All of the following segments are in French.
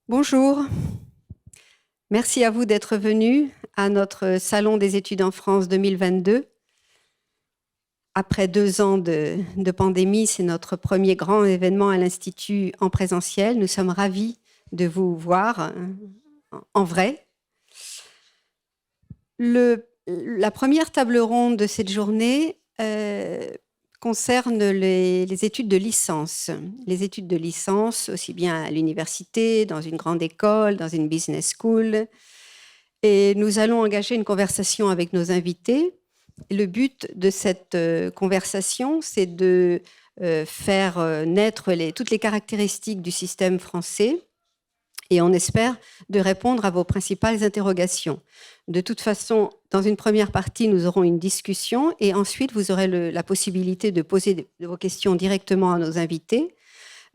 Bonjour, merci à vous d'être venus à notre Salon des études en France 2022. Après 2 ans de pandémie, c'est notre premier grand événement à l'Institut en présentiel. Nous sommes ravis de vous voir en vrai. La première table ronde de cette journée concerne les études de licence. Les études de licence, aussi bien à l'université, dans une grande école, dans une business school. Et nous allons engager une conversation avec nos invités. Le but de cette conversation, c'est de faire naître toutes les caractéristiques du système français et on espère de répondre à vos principales interrogations. De toute façon, dans une première partie, nous aurons une discussion et ensuite, vous aurez la possibilité de poser vos questions directement à nos invités.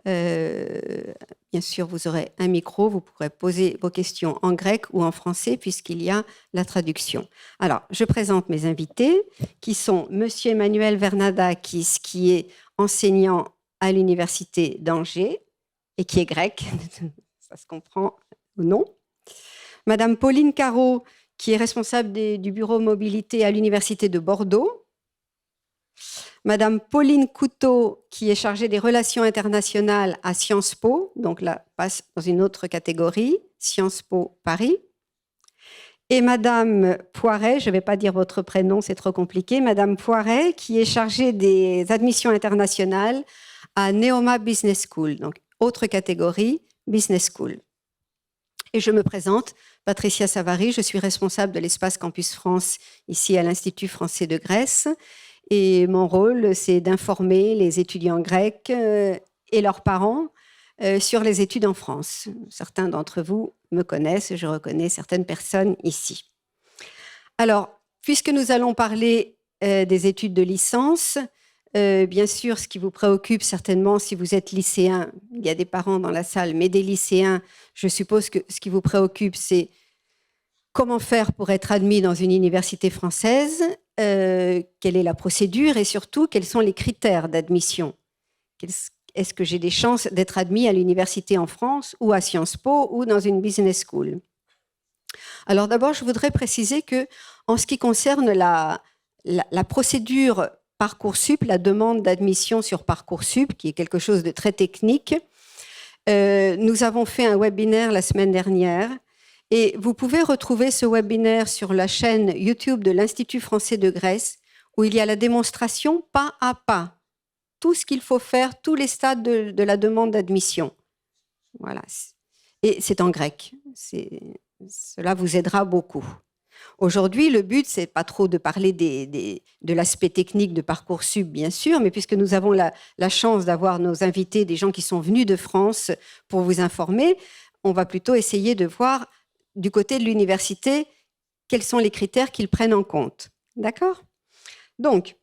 Bien sûr, vous aurez un micro, vous pourrez poser vos questions en grec ou en français puisqu'il y a la traduction. Alors, je présente mes invités qui sont Monsieur Emmanuel Vernadakis, qui est enseignant à l'Université d'Angers et qui est grec, ça se comprend ou non. Madame Pauline Caro, qui est responsable du bureau mobilité à l'Université de Bordeaux. Madame Pauline Couteau, qui est chargée des relations internationales à Sciences Po, donc là, passe dans une autre catégorie, Sciences Po Paris. Et Madame Poiret, je ne vais pas dire votre prénom, c'est trop compliqué, Madame Poiret, qui est chargée des admissions internationales à Neoma Business School, donc autre catégorie, Business School. Et je me présente, Patricia Savary, je suis responsable de l'espace Campus France ici à l'Institut français de Grèce. Et mon rôle, c'est d'informer les étudiants grecs et leurs parents sur les études en France. Certains d'entre vous me connaissent, je reconnais certaines personnes ici. Alors, puisque nous allons parler des études de licence, bien sûr, ce qui vous préoccupe certainement si vous êtes lycéen, il y a des parents dans la salle, mais des lycéens, je suppose que ce qui vous préoccupe, c'est comment faire pour être admis dans une université française, quelle est la procédure et surtout, quels sont les critères d'admission. Est-ce que j'ai des chances d'être admis à l'université en France ou à Sciences Po ou dans une business school? Alors d'abord, je voudrais préciser que en ce qui concerne la procédure Parcoursup, la demande d'admission sur Parcoursup, qui est quelque chose de très technique, nous avons fait un webinaire la semaine dernière et vous pouvez retrouver ce webinaire sur la chaîne YouTube de l'Institut français de Grèce où il y a la démonstration pas à pas, tout ce qu'il faut faire, tous les stades de la demande d'admission. Voilà. Et c'est en grec. Cela vous aidera beaucoup. Aujourd'hui, le but, c'est pas trop de parler de l'aspect technique de Parcoursup, bien sûr, mais puisque nous avons la chance d'avoir nos invités, des gens qui sont venus de France pour vous informer, on va plutôt essayer de voir du côté de l'université quels sont les critères qu'ils prennent en compte. D'accord? Donc,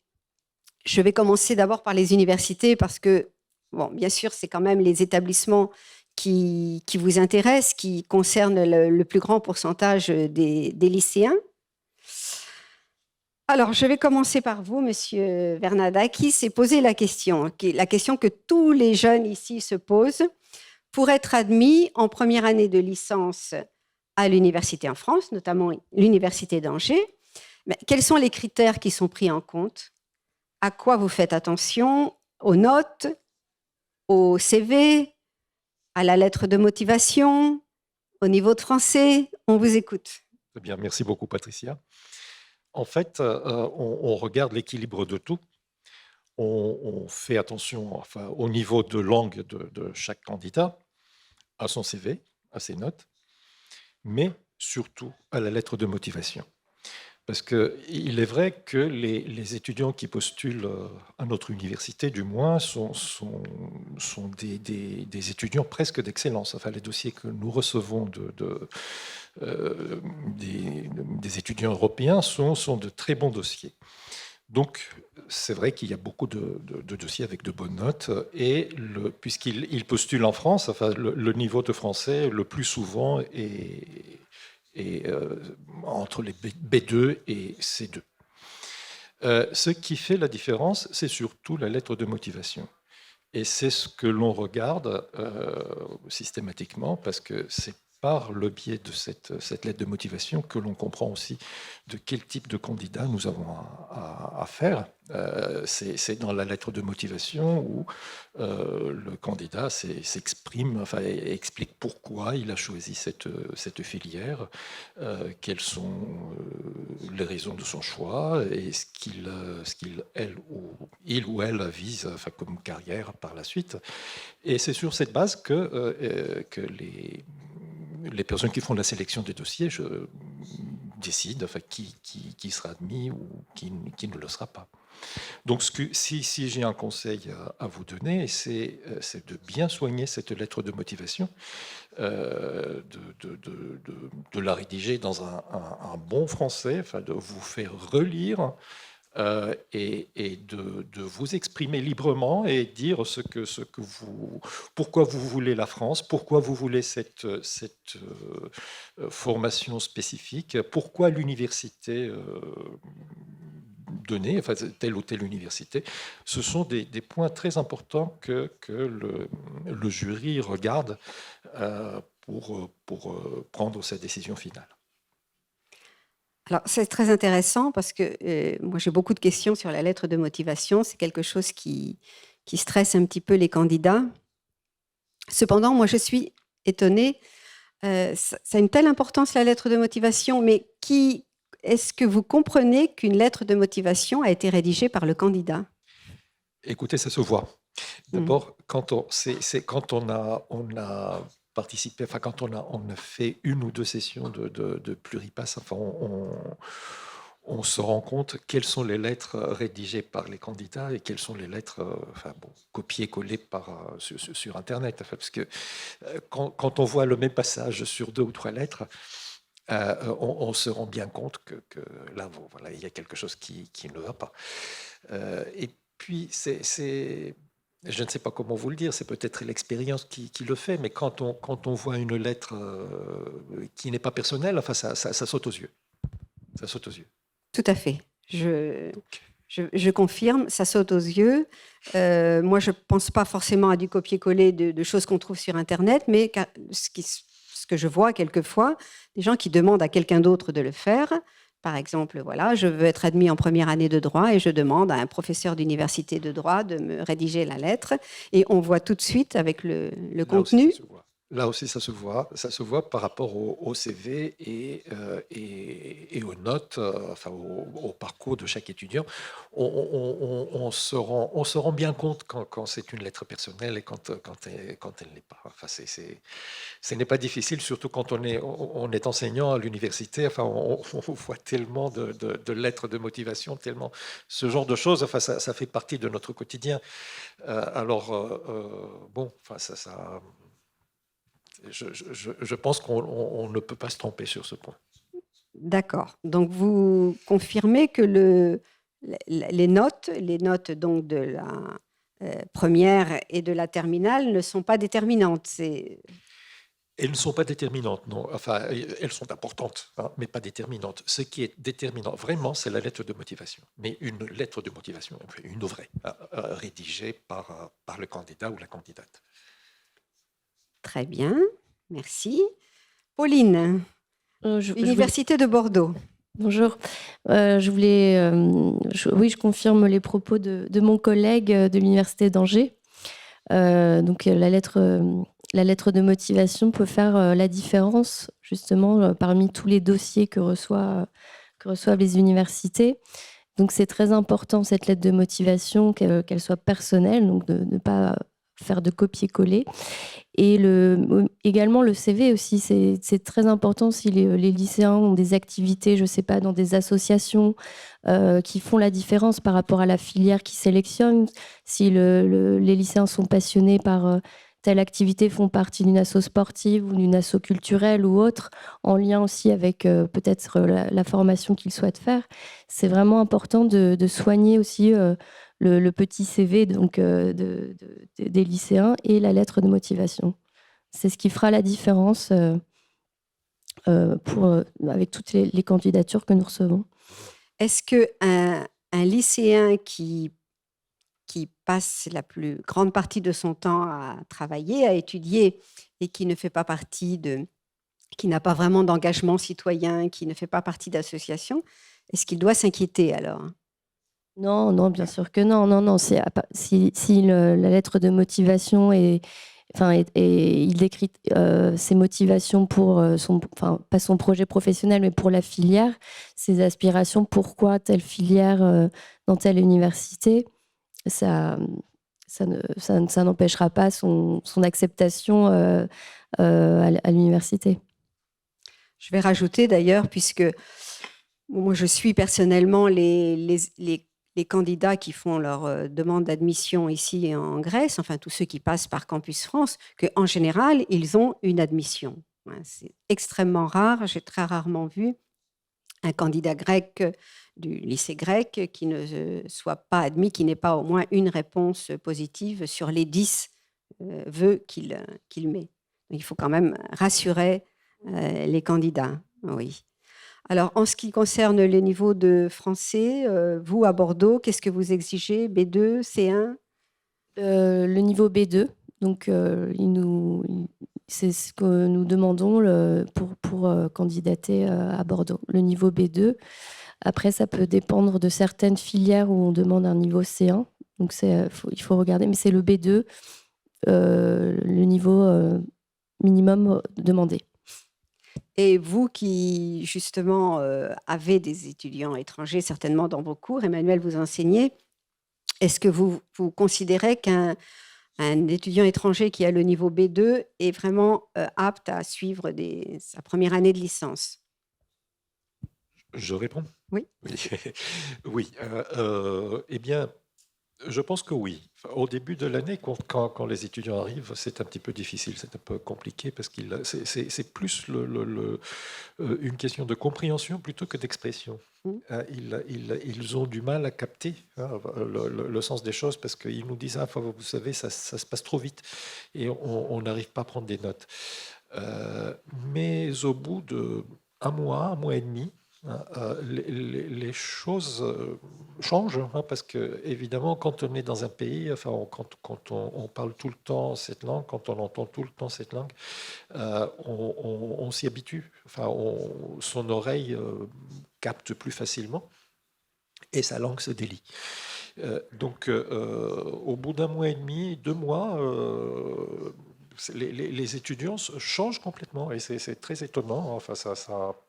je vais commencer d'abord par les universités parce que, bon, bien sûr, c'est quand même les établissements qui vous intéressent, qui concernent le plus grand pourcentage des lycéens. Alors, je vais commencer par vous, Monsieur Vernadakis, et poser la question que tous les jeunes ici se posent. Pour être admis en première année de licence à l'université en France, notamment l'université d'Angers, quels sont les critères qui sont pris en compte? À quoi vous faites attention? Aux notes, au CV, à la lettre de motivation, au niveau de français? On vous écoute. Très bien, merci beaucoup Patricia. En fait, on regarde l'équilibre de tout. On fait attention au niveau de langue de chaque candidat, à son CV, à ses notes, mais surtout à la lettre de motivation. Parce qu'il est vrai que les étudiants qui postulent à notre université, du moins, sont des étudiants presque d'excellence. Enfin, les dossiers que nous recevons des étudiants européens sont de très bons dossiers. Donc, c'est vrai qu'il y a beaucoup de dossiers avec de bonnes notes, et puisqu'ils postulent en France, enfin, le niveau de français, le plus souvent, est entre les B2 et C2. Ce qui fait la différence, c'est surtout la lettre de motivation. Et c'est ce que l'on regarde systématiquement, parce que c'est par le biais de cette lettre de motivation que l'on comprend aussi de quel type de candidat nous avons à faire. C'est dans la lettre de motivation où le candidat s'exprime, enfin explique pourquoi il a choisi cette filière, quelles sont les raisons de son choix et ce qu'il il ou elle vise, enfin, comme carrière par la suite. Et c'est sur cette base que les personnes qui font la sélection des dossiers décident, enfin, qui sera admis ou qui ne le sera pas. Donc, si j'ai un conseil à vous donner, c'est de bien soigner cette lettre de motivation, de la rédiger dans un bon français, enfin, de vous faire relire et de vous exprimer librement et dire pourquoi vous voulez la France, pourquoi vous voulez cette formation spécifique, pourquoi l'université donnée, enfin telle ou telle université. Ce sont des points très importants que le jury regarde pour prendre sa décision finale. Alors, c'est très intéressant parce que moi, j'ai beaucoup de questions sur la lettre de motivation. C'est quelque chose qui stresse un petit peu les candidats. Cependant, moi, je suis étonnée. Ça a une telle importance, la lettre de motivation, mais est-ce que vous comprenez qu'une lettre de motivation a été rédigée par le candidat? Écoutez, ça se voit. D'abord, quand on a participé, enfin quand on a fait une ou deux sessions de pluripass, enfin on se rend compte quelles sont les lettres rédigées par les candidats et quelles sont les lettres copiées-collées sur Internet. Enfin, parce que quand on voit le même passage sur 2 ou 3 lettres, on se rend bien compte que là, voilà, il y a quelque chose qui ne va pas. Et puis, je ne sais pas comment vous le dire, c'est peut-être l'expérience qui le fait, mais quand on voit une lettre qui n'est pas personnelle, enfin, ça saute aux yeux. Ça saute aux yeux. Tout à fait. Je confirme, ça saute aux yeux. Moi, je ne pense pas forcément à du copier-coller de choses qu'on trouve sur Internet, mais ce que je vois quelquefois, des gens qui demandent à quelqu'un d'autre de le faire. Par exemple, voilà, je veux être admis en première année de droit et je demande à un professeur d'université de droit de me rédiger la lettre. Et on voit tout de suite avec le contenu. Là aussi, ça se voit. Ça se voit par rapport au CV et aux notes, enfin au parcours de chaque étudiant. On se rend bien compte quand c'est une lettre personnelle et quand elle n'est pas. Enfin, ce n'est pas difficile, surtout quand on est enseignant à l'université. Enfin, on voit tellement de lettres de motivation, tellement ce genre de choses. Enfin, ça fait partie de notre quotidien. Bon, enfin, je pense qu'on ne peut pas se tromper sur ce point. D'accord. Donc, vous confirmez que les notes donc de la première et de la terminale ne sont pas déterminantes. Elles ne sont pas déterminantes, non. Enfin, elles sont importantes, hein, mais pas déterminantes. Ce qui est déterminant, vraiment, c'est la lettre de motivation. Mais une lettre de motivation, une vraie, rédigée par le candidat ou la candidate. Très bien, merci. Pauline, Université de Bordeaux. Bonjour. Je voulais, oui, je confirme les propos de mon collègue de l'Université d'Angers. Donc, la lettre de motivation peut faire la différence, justement, parmi tous les dossiers que reçoivent les universités. Donc, c'est très important, cette lettre de motivation, qu'elle soit personnelle, donc de ne pas faire de copier-coller. Et également le CV aussi, c'est très important si les lycéens ont des activités, je ne sais pas, dans des associations qui font la différence par rapport à la filière qu'ils sélectionnent. Si les lycéens sont passionnés par telle activité, font partie d'une asso sportive ou d'une asso culturelle ou autre, en lien aussi avec peut-être la formation qu'ils souhaitent faire, c'est vraiment important de soigner aussi le petit CV donc, des lycéens et la lettre de motivation. C'est ce qui fera la différence avec toutes les candidatures que nous recevons. Est-ce qu'un lycéen qui qui passe la plus grande partie de son temps à travailler, à étudier, et qui ne fait pas partie qui n'a pas vraiment d'engagement citoyen, qui ne fait pas partie d'associations, est-ce qu'il doit s'inquiéter alors? Non, non, bien sûr que non. Non, non, si la lettre de motivation il décrit ses motivations pour pas son projet professionnel, mais pour la filière, ses aspirations, pourquoi telle filière dans telle université, ça n'empêchera pas son acceptation à l'université. Je vais rajouter d'ailleurs, puisque moi je suis personnellement les candidats qui font leur demande d'admission ici en Grèce, enfin tous ceux qui passent par Campus France, qu'en général, ils ont une admission. C'est extrêmement rare, j'ai très rarement vu un candidat grec du lycée grec qui ne soit pas admis, qui n'ait pas au moins une réponse positive sur les 10 vœux qu'il met. Il faut quand même rassurer les candidats, oui. Alors, en ce qui concerne les niveaux de français, vous, à Bordeaux, qu'est-ce que vous exigez? B2, C1? Le niveau B2, donc c'est ce que nous demandons pour candidater à Bordeaux, le niveau B2. Après, ça peut dépendre de certaines filières où on demande un niveau C1, donc il faut regarder, mais c'est le B2, le niveau minimum demandé. Et vous qui, justement, avez des étudiants étrangers, certainement dans vos cours, Emmanuel, vous enseignez, est-ce que vous considérez qu'un étudiant étranger qui a le niveau B2 est vraiment apte à suivre sa première année de licence? Je réponds? Oui. Oui. Eh bien, je pense que oui. Enfin, au début de l'année, quand les étudiants arrivent, c'est un petit peu difficile, c'est un peu compliqué parce que c'est plus une question de compréhension plutôt que d'expression. Ils ont du mal à capter le sens des choses parce qu'ils nous disent vous savez, ça se passe trop vite et on n'arrive pas à prendre des notes. Mais au bout d'un mois et demi, les choses changent parce que évidemment quand on est dans un pays, quand on parle tout le temps cette langue, quand on entend tout le temps cette langue, on s'y habitue. Son oreille capte plus facilement et sa langue se délie. Donc au bout d'un mois et demi, 2 mois, les étudiants changent complètement et c'est très étonnant. Ça,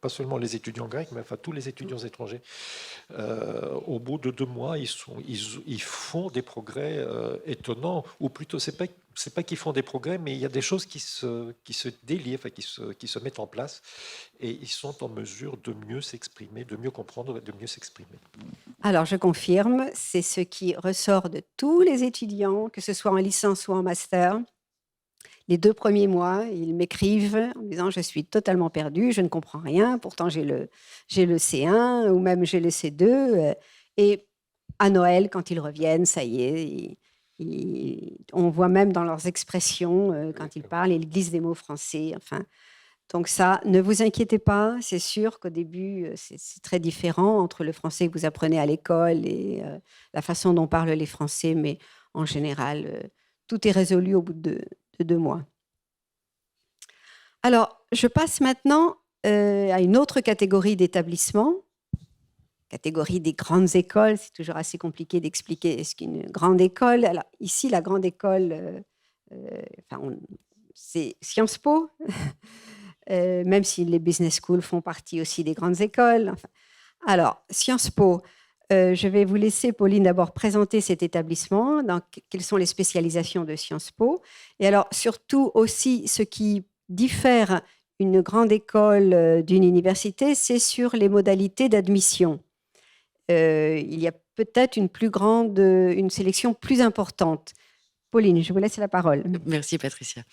pas seulement les étudiants grecs, mais tous les étudiants étrangers. Au bout de 2 mois, ils font des progrès étonnants, ou plutôt c'est pas qu'ils font des progrès, mais il y a des choses qui se délient, qui se mettent en place, et ils sont en mesure de mieux s'exprimer, de mieux comprendre, de mieux s'exprimer. Alors, je confirme, c'est ce qui ressort de tous les étudiants, que ce soit en licence ou en master. Les 2 premiers mois, ils m'écrivent en disant: «Je suis totalement perdu, je ne comprends rien, pourtant j'ai le C1 ou même j'ai le C2», et à Noël, quand ils reviennent, ça y est, on voit même dans leurs expressions, quand ils parlent, ils glissent des mots français, enfin. Donc ça, ne vous inquiétez pas, c'est sûr qu'au début, c'est très différent entre le français que vous apprenez à l'école et la façon dont parlent les Français, mais en général, tout est résolu au bout de 2 mois. Alors, je passe maintenant à une autre catégorie d'établissements, catégorie des grandes écoles. C'est toujours assez compliqué d'expliquer ce qu'est une grande école. Alors, ici, la grande école, c'est Sciences Po, même si les business schools font partie aussi des grandes écoles. Enfin, alors, Sciences Po, je vais vous laisser, Pauline, d'abord présenter cet établissement, quelles sont les spécialisations de Sciences Po, et alors surtout aussi ce qui diffère une grande école d'une université, c'est sur les modalités d'admission. Il y a peut-être une sélection plus importante. Pauline, je vous laisse la parole. Merci Patricia.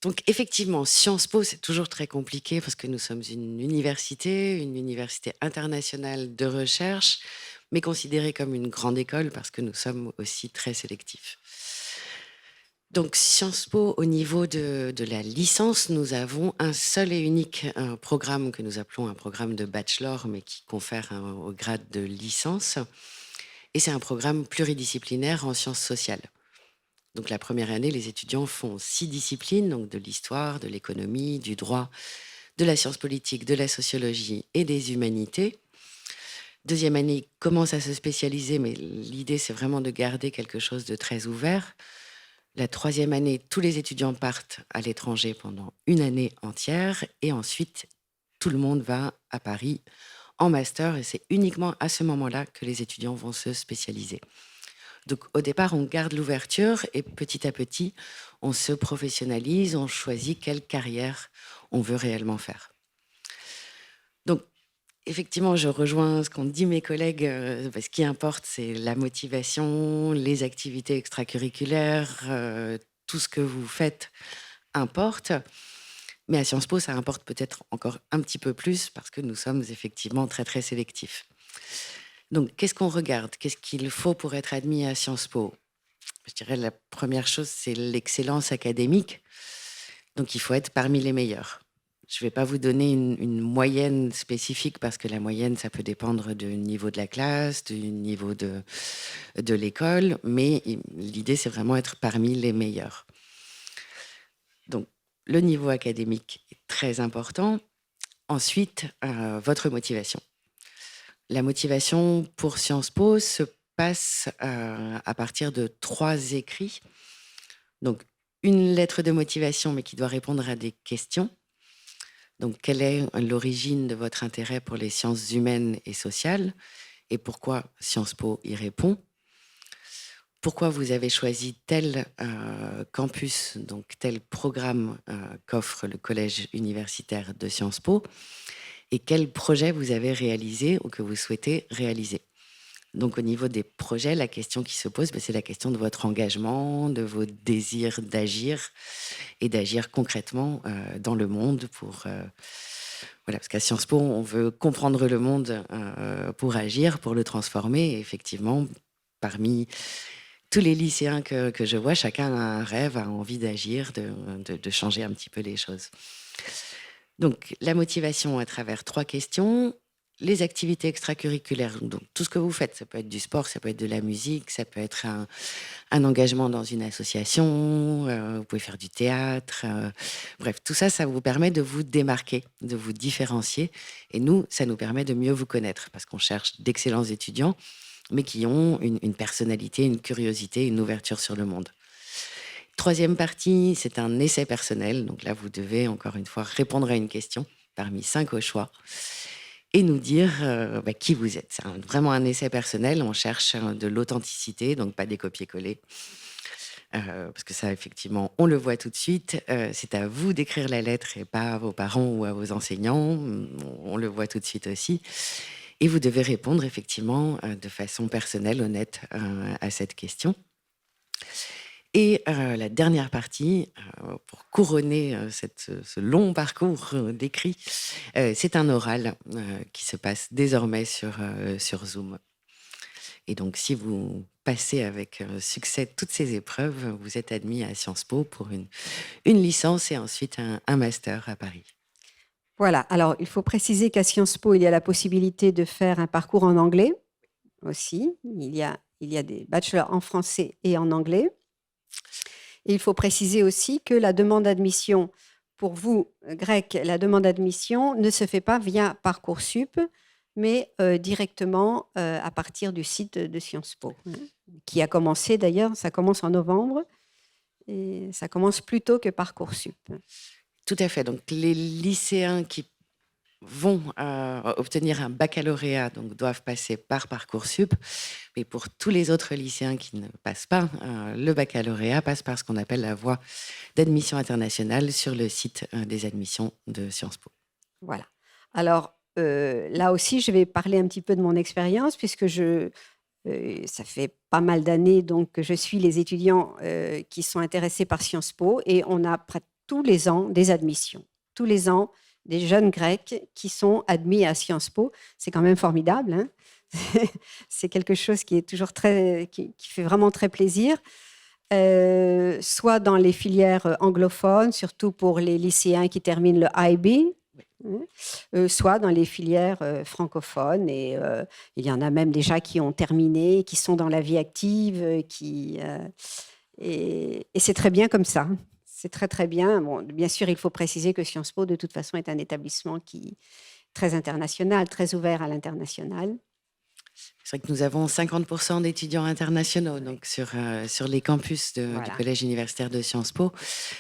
Donc effectivement, Sciences Po, c'est toujours très compliqué parce que nous sommes une université internationale de recherche, mais considérée comme une grande école parce que nous sommes aussi très sélectifs. Donc Sciences Po, au niveau de la licence, nous avons un seul et unique programme que nous appelons un programme de bachelor, mais qui confère au grade de licence. Et c'est un programme pluridisciplinaire en sciences sociales. Donc la première année, les étudiants font 6 disciplines, donc de l'histoire, de l'économie, du droit, de la science politique, de la sociologie et des humanités. Deuxième année, ils commencent à se spécialiser, mais l'idée, c'est vraiment de garder quelque chose de très ouvert. La troisième année, tous les étudiants partent à l'étranger pendant une année entière. Et ensuite, tout le monde va à Paris en master. Et c'est uniquement à ce moment-là que les étudiants vont se spécialiser. Donc, au départ, on garde l'ouverture et petit à petit, on se professionnalise, on choisit quelle carrière on veut réellement faire. Donc, effectivement, je rejoins ce qu'ont dit mes collègues. Ce qui importe, c'est la motivation, les activités extracurriculaires, tout ce que vous faites importe. Mais à Sciences Po, ça importe peut-être encore un petit peu plus parce que nous sommes effectivement très, très sélectifs. Donc, qu'est-ce qu'on regarde? Qu'est-ce qu'il faut pour être admis à Sciences Po? Je dirais la première chose, c'est l'excellence académique. Donc, il faut être parmi les meilleurs. Je ne vais pas vous donner une moyenne spécifique parce que la moyenne, ça peut dépendre du niveau de la classe, du niveau de l'école, mais l'idée, c'est vraiment être parmi les meilleurs. Donc, le niveau académique est très important. Ensuite, votre motivation. La motivation pour Sciences Po se passe à partir de 3 écrits. Donc, une lettre de motivation, mais qui doit répondre à des questions. Donc, quelle est l'origine de votre intérêt pour les sciences humaines et sociales et pourquoi Sciences Po y répond? Pourquoi vous avez choisi tel campus, donc tel programme qu'offre le collège universitaire de Sciences Po et quel projet vous avez réalisé ou que vous souhaitez réaliser? Donc, au niveau des projets, la question qui se pose, c'est la question de votre engagement, de vos désirs d'agir et d'agir concrètement dans le monde pour... voilà, parce qu'à Sciences Po, on veut comprendre le monde pour agir, pour le transformer. Et effectivement, parmi tous les lycéens que je vois, chacun a un rêve, a envie d'agir, de changer un petit peu les choses. Donc, la motivation à travers 3 questions. Les activités extracurriculaires, donc tout ce que vous faites, ça peut être du sport, ça peut être de la musique, ça peut être un engagement dans une association, vous pouvez faire du théâtre. Bref, tout ça, ça vous permet de vous démarquer, de vous différencier. Et nous, ça nous permet de mieux vous connaître parce qu'on cherche d'excellents étudiants, mais qui ont une personnalité, une curiosité, une ouverture sur le monde. Troisième partie, c'est un essai personnel. Donc là, vous devez, encore une fois, répondre à une question parmi 5 au choix et nous dire qui vous êtes. C'est vraiment un essai personnel. On cherche de l'authenticité, donc pas des copier-coller. Parce que ça, effectivement, on le voit tout de suite. C'est à vous d'écrire la lettre et pas à vos parents ou à vos enseignants. On le voit tout de suite aussi. Et vous devez répondre, effectivement, de façon personnelle, honnête à cette question. Et la dernière partie, pour couronner ce long parcours d'écrit, c'est un oral qui se passe désormais sur Zoom. Et donc, si vous passez avec succès toutes ces épreuves, vous êtes admis à Sciences Po pour une licence et ensuite un master à Paris. Voilà, alors il faut préciser qu'à Sciences Po, il y a la possibilité de faire un parcours en anglais aussi. Il y a des bachelors en français et en anglais. Et il faut préciser aussi que la demande d'admission, pour vous, Grec, la demande d'admission ne se fait pas via Parcoursup, mais directement à partir du site de Sciences Po, qui a commencé d'ailleurs, ça commence en novembre, et ça commence plus tôt que Parcoursup. Tout à fait. Donc, les lycéens qui vont obtenir un baccalauréat, donc doivent passer par Parcoursup. Mais pour tous les autres lycéens qui ne passent pas le baccalauréat, passent par ce qu'on appelle la voie d'admission internationale sur le site des admissions de Sciences Po. Voilà. Alors, là aussi, je vais parler un petit peu de mon expérience, puisque ça fait pas mal d'années donc, que je suis les étudiants qui sont intéressés par Sciences Po, et on a tous les ans des admissions. Tous les ans, des jeunes Grecs qui sont admis à Sciences Po. C'est quand même formidable, hein. C'est quelque chose qui est toujours qui fait vraiment très plaisir. Soit dans les filières anglophones, surtout pour les lycéens qui terminent le IB, soit dans les filières francophones. Et il y en a même déjà qui ont terminé, qui sont dans la vie active, et c'est très bien comme ça. C'est très, très bien. Bon, bien sûr, il faut préciser que Sciences Po, de toute façon, est un établissement très international, très ouvert à l'international. C'est vrai que nous avons 50% d'étudiants internationaux donc sur les campus du Collège universitaire de Sciences Po.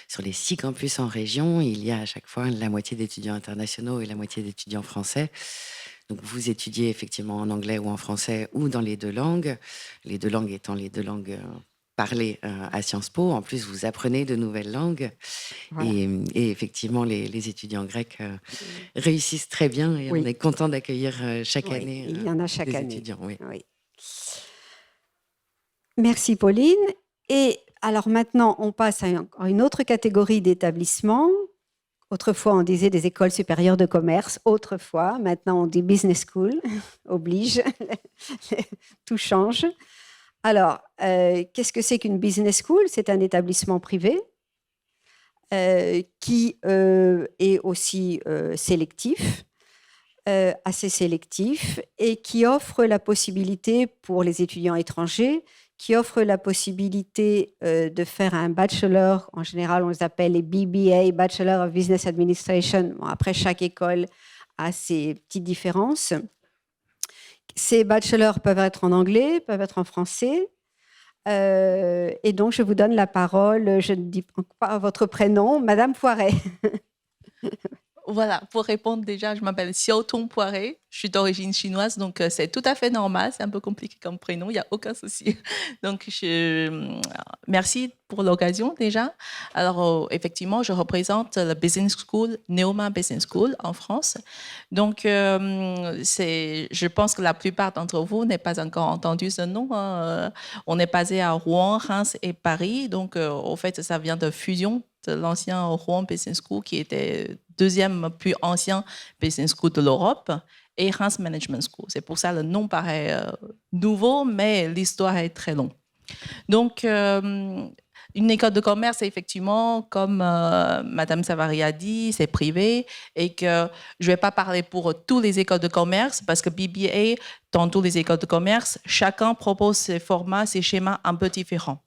Sur les 6 campus en région, il y a à chaque fois la moitié d'étudiants internationaux et la moitié d'étudiants français. Donc vous étudiez effectivement en anglais ou en français ou dans les 2 langues étant les 2 langues parlées à Sciences Po. En plus, vous apprenez de nouvelles langues. Voilà. Et effectivement, les étudiants grecs réussissent très bien et on est content d'accueillir chaque année il y en a chaque des année. étudiants. Oui. Merci Pauline. Et alors maintenant, on passe à une autre catégorie d'établissements. Autrefois, on disait des écoles supérieures de commerce. Autrefois, maintenant, on dit business school. Oblige. Tout change. Alors, qu'est-ce que c'est qu'une business school? C'est un établissement privé qui est aussi sélectif, assez sélectif, et qui offre la possibilité pour les étudiants étrangers, qui offre la possibilité de faire un bachelor. En général, on les appelle les BBA, Bachelor of Business Administration. Bon, après, chaque école a ses petites différences. Ces bachelors peuvent être en anglais, peuvent être en français. Et donc, je vous donne la parole. Je ne dis pas votre prénom, Madame Poiret. Voilà, pour répondre déjà, je m'appelle Xiaotong Poiret, je suis d'origine chinoise, donc c'est tout à fait normal, c'est un peu compliqué comme prénom, il n'y a aucun souci. Donc, merci pour l'occasion déjà. Alors, effectivement, je représente le Business School, Neoma Business School en France. Donc, je pense que la plupart d'entre vous n'ont pas encore entendu ce nom. On est basé à Rouen, Reims et Paris. Donc, au fait, ça vient de fusion de l'ancien Rouen Business School qui était deuxième plus ancien business school de l'Europe et Reims Management School. C'est pour ça que le nom paraît nouveau, mais l'histoire est très longue. Donc, une école de commerce, effectivement, comme Madame Savary a dit, c'est privé et que je ne vais pas parler pour toutes les écoles de commerce parce que BBA, dans toutes les écoles de commerce, chacun propose ses formats, ses schémas un peu différents.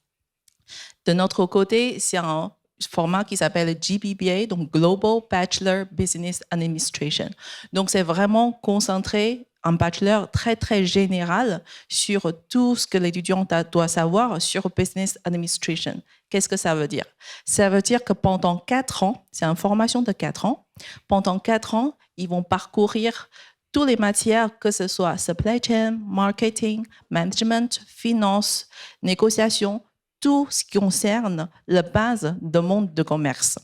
De notre côté, c'est un format qui s'appelle GBBA, donc Global Bachelor Business Administration. Donc, c'est vraiment concentré, un bachelor très, très général sur tout ce que l'étudiant doit savoir sur Business Administration. Qu'est-ce que ça veut dire? Ça veut dire que pendant 4 ans, c'est une formation de 4 ans, pendant 4 ans, ils vont parcourir toutes les matières, que ce soit supply chain, marketing, management, finance, négociation, tout ce qui concerne la base du monde de commerce.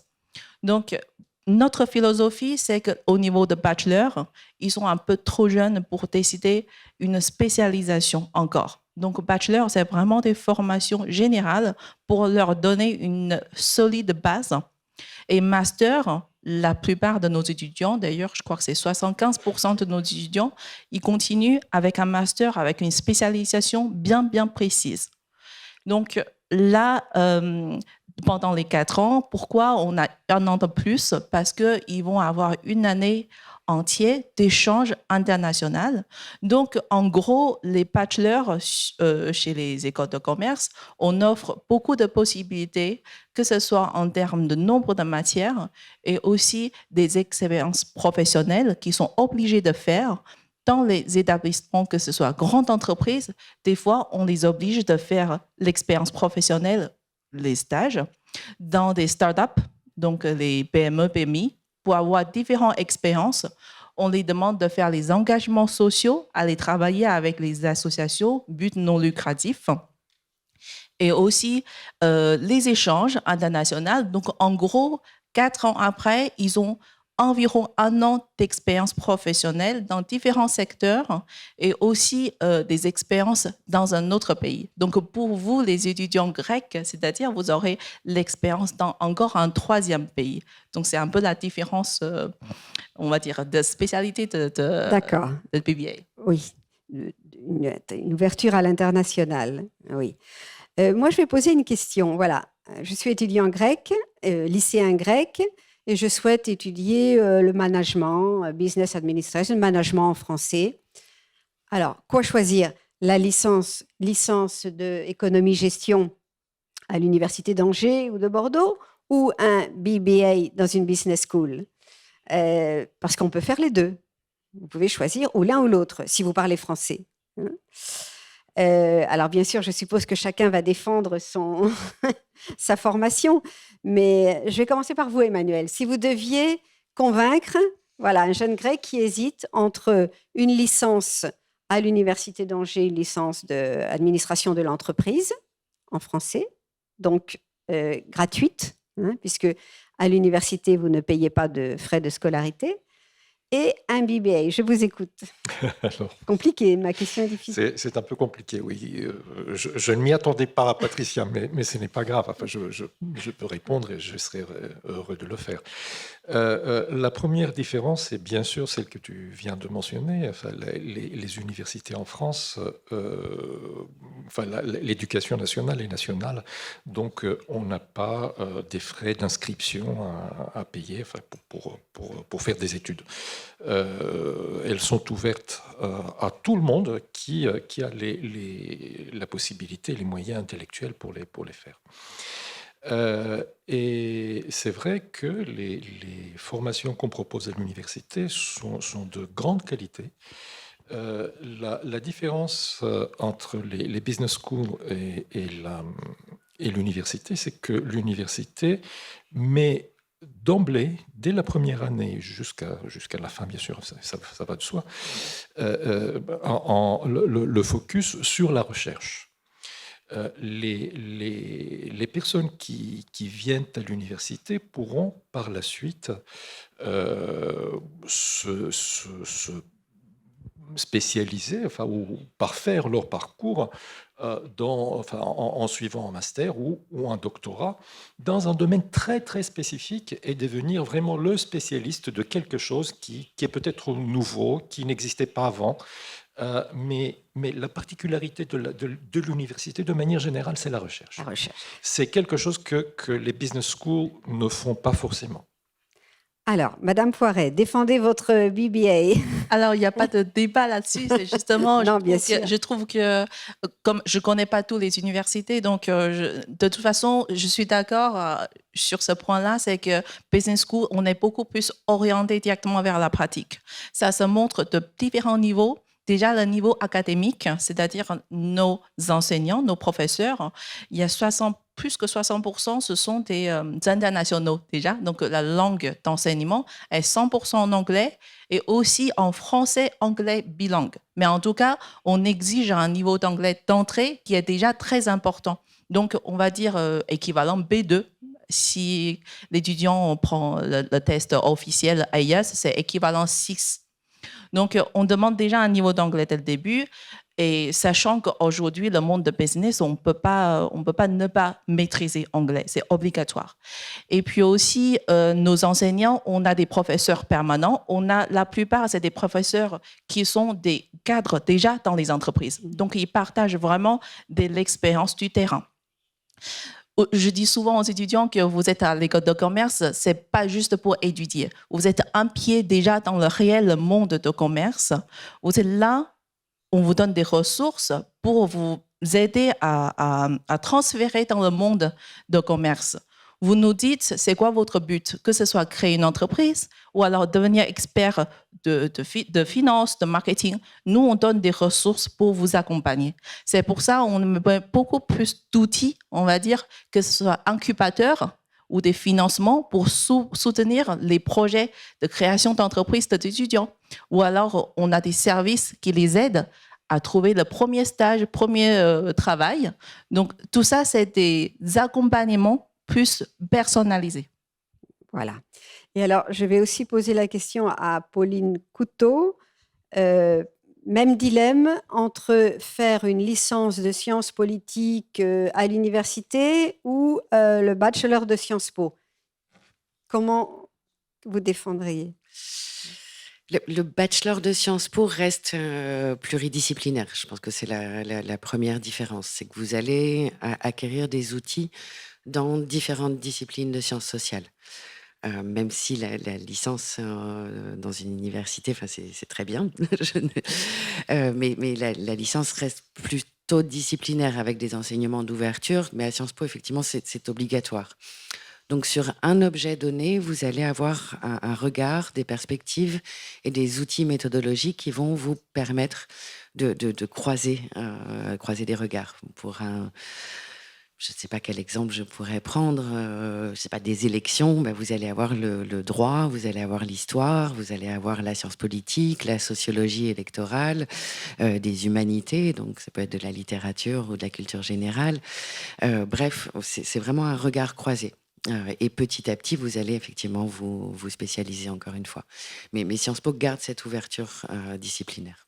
Donc, notre philosophie, c'est qu'au niveau de bachelor, ils sont un peu trop jeunes pour décider une spécialisation encore. Donc, bachelor, c'est vraiment des formations générales pour leur donner une solide base. Et master, la plupart de nos étudiants, d'ailleurs, je crois que c'est 75% de nos étudiants, ils continuent avec un master, avec une spécialisation bien, bien précise. Donc, là, pendant les 4 ans, pourquoi on a 1 an de plus? Parce qu'ils vont avoir une année entière d'échange international. Donc, en gros, les bachelors chez les écoles de commerce, on offre beaucoup de possibilités, que ce soit en termes de nombre de matières et aussi des expériences professionnelles qu'ils sont obligés de faire. Dans les établissements, que ce soit grandes entreprises, des fois, on les oblige de faire l'expérience professionnelle, les stages, dans des startups, donc les PME, PMI, pour avoir différentes expériences. On les demande de faire les engagements sociaux, aller travailler avec les associations, but non lucratif, et aussi les échanges internationaux. Donc, en gros, 4 ans après, ils ont environ 1 an d'expérience professionnelle dans différents secteurs et aussi des expériences dans un autre pays. Donc, pour vous, les étudiants grecs, c'est-à-dire vous aurez l'expérience dans encore un 3e pays. Donc, c'est un peu la différence, on va dire, de spécialité de BBA. Oui, une ouverture à l'international. Oui. Moi, je vais poser une question. Voilà, je suis étudiant grec, lycéen grec. et je souhaite étudier le management, business administration, management en français. Alors, quoi choisir? La licence d'économie-gestion à l'Université d'Angers ou de Bordeaux ou un BBA dans une business school? Parce qu'on peut faire les deux. Vous pouvez choisir ou l'un ou l'autre si vous parlez français. Alors, bien sûr, je suppose que chacun va défendre sa formation, mais je vais commencer par vous, Emmanuel. Si vous deviez convaincre un jeune grec qui hésite entre une licence à l'Université d'Angers, une licence d'administration de l'entreprise en français, donc gratuite, puisque à l'université, vous ne payez pas de frais de scolarité, et un BBA. Je vous écoute. Alors, Compliqué, ma question est difficile. c'est un peu compliqué, oui. Je ne m'y attendais pas, Patricia, mais ce n'est pas grave. Enfin, je peux répondre et je serai heureux de le faire. La première différence, c'est bien sûr celle que tu viens de mentionner. Enfin, les universités en France, l'éducation nationale est nationale, donc on n'a pas des frais d'inscription à payer pour faire des études. Elles sont ouvertes à tout le monde qui a la possibilité, les moyens intellectuels pour les faire. Et c'est vrai que les formations qu'on propose à l'université sont de grande qualité. La différence entre les business schools et l'université, c'est que l'université met d'emblée, dès la première année jusqu'à la fin, bien sûr, ça va de soi, le focus sur la recherche. Les personnes qui viennent à l'université pourront par la suite se spécialiser, ou parfaire leur parcours en suivant un master ou un doctorat dans un domaine très très spécifique et devenir vraiment le spécialiste de quelque chose qui est peut-être nouveau, qui n'existait pas avant. Mais la particularité de l'université, de manière générale, c'est la recherche. La recherche. C'est quelque chose que les business schools ne font pas forcément. Alors, Madame Poiret, défendez votre BBA. Alors, il n'y a pas de débat là-dessus. C'est justement, Non, bien sûr. je trouve que, comme je ne connais pas toutes les universités, donc de toute façon, je suis d'accord sur ce point-là, c'est que Business School, on est beaucoup plus orienté directement vers la pratique. Ça se montre de différents niveaux. Déjà, le niveau académique, c'est-à-dire nos enseignants, nos professeurs, il y a plus que 60%, ce sont des internationaux déjà. Donc, la langue d'enseignement est 100% en anglais et aussi en français-anglais bilingue. Mais en tout cas, on exige un niveau d'anglais d'entrée qui est déjà très important. Donc, on va dire équivalent B2. Si l'étudiant prend le test officiel IELTS, c'est équivalent 6. Donc, on demande déjà un niveau d'anglais dès le début. Et sachant qu'aujourd'hui, le monde de business, on ne peut pas ne pas maîtriser anglais. C'est obligatoire. Et puis aussi, nos enseignants, on a des professeurs permanents. La plupart, c'est des professeurs qui sont des cadres déjà dans les entreprises. Donc, ils partagent vraiment de l'expérience du terrain. Je dis souvent aux étudiants que vous êtes à l'école de commerce, ce n'est pas juste pour étudier. Vous êtes un pied déjà dans le réel monde de commerce. Vous êtes là, on vous donne des ressources pour vous aider à transférer dans le monde de commerce. Vous nous dites, c'est quoi votre but? Que ce soit créer une entreprise ou alors devenir expert de finance, de marketing. Nous, on donne des ressources pour vous accompagner. C'est pour ça qu'on met beaucoup plus d'outils, on va dire, que ce soit incubateur ou des financements pour soutenir les projets de création d'entreprises d'étudiants. Ou alors, on a des services qui les aident à trouver le premier stage, premier travail. Donc, tout ça, c'est des accompagnements plus personnalisés. Voilà. Et alors, je vais aussi poser la question à Pauline Couteau. Même dilemme entre faire une licence de sciences politiques à l'université ou le bachelor de Sciences Po. Comment vous défendriez? Le bachelor de Sciences Po reste pluridisciplinaire. Je pense que c'est la première différence. C'est que vous allez acquérir des outils dans différentes disciplines de sciences sociales. même si la licence dans une université, enfin, c'est très bien, mais la licence reste plutôt disciplinaire avec des enseignements d'ouverture, mais à Sciences Po, effectivement, c'est obligatoire. Donc, sur un objet donné, vous allez avoir un regard, des perspectives et des outils méthodologiques qui vont vous permettre de croiser des regards. Je ne sais pas quel exemple je pourrais prendre, je ne sais pas, des élections, ben vous allez avoir le droit, vous allez avoir l'histoire, vous allez avoir la science politique, la sociologie électorale, des humanités, donc ça peut être de la littérature ou de la culture générale. Bref, c'est vraiment un regard croisé. Et petit à petit, vous allez effectivement vous spécialiser encore une fois. Mais Sciences Po garde cette ouverture disciplinaire.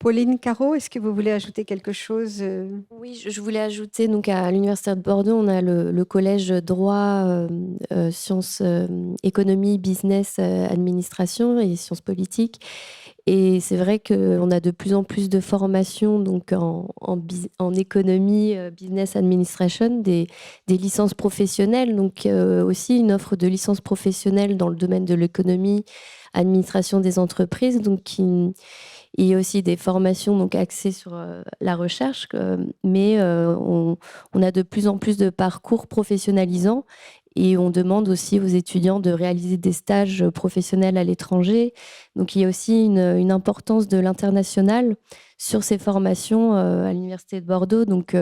Pauline Caro, est-ce que vous voulez ajouter quelque chose Oui, je voulais ajouter, donc à l'Université de Bordeaux, on a le collège droit, sciences, économie, business, administration et sciences politiques. Et c'est vrai qu'on a de plus en plus de formations donc en économie, business administration, des licences professionnelles, donc aussi une offre de licences professionnelles dans le domaine de l'économie, administration des entreprises, donc il y a aussi des formations donc axées sur la recherche, mais on a de plus en plus de parcours professionnalisants et on demande aussi aux étudiants de réaliser des stages professionnels à l'étranger. Donc il y a aussi une importance de l'international sur ces formations à l'Université de Bordeaux, donc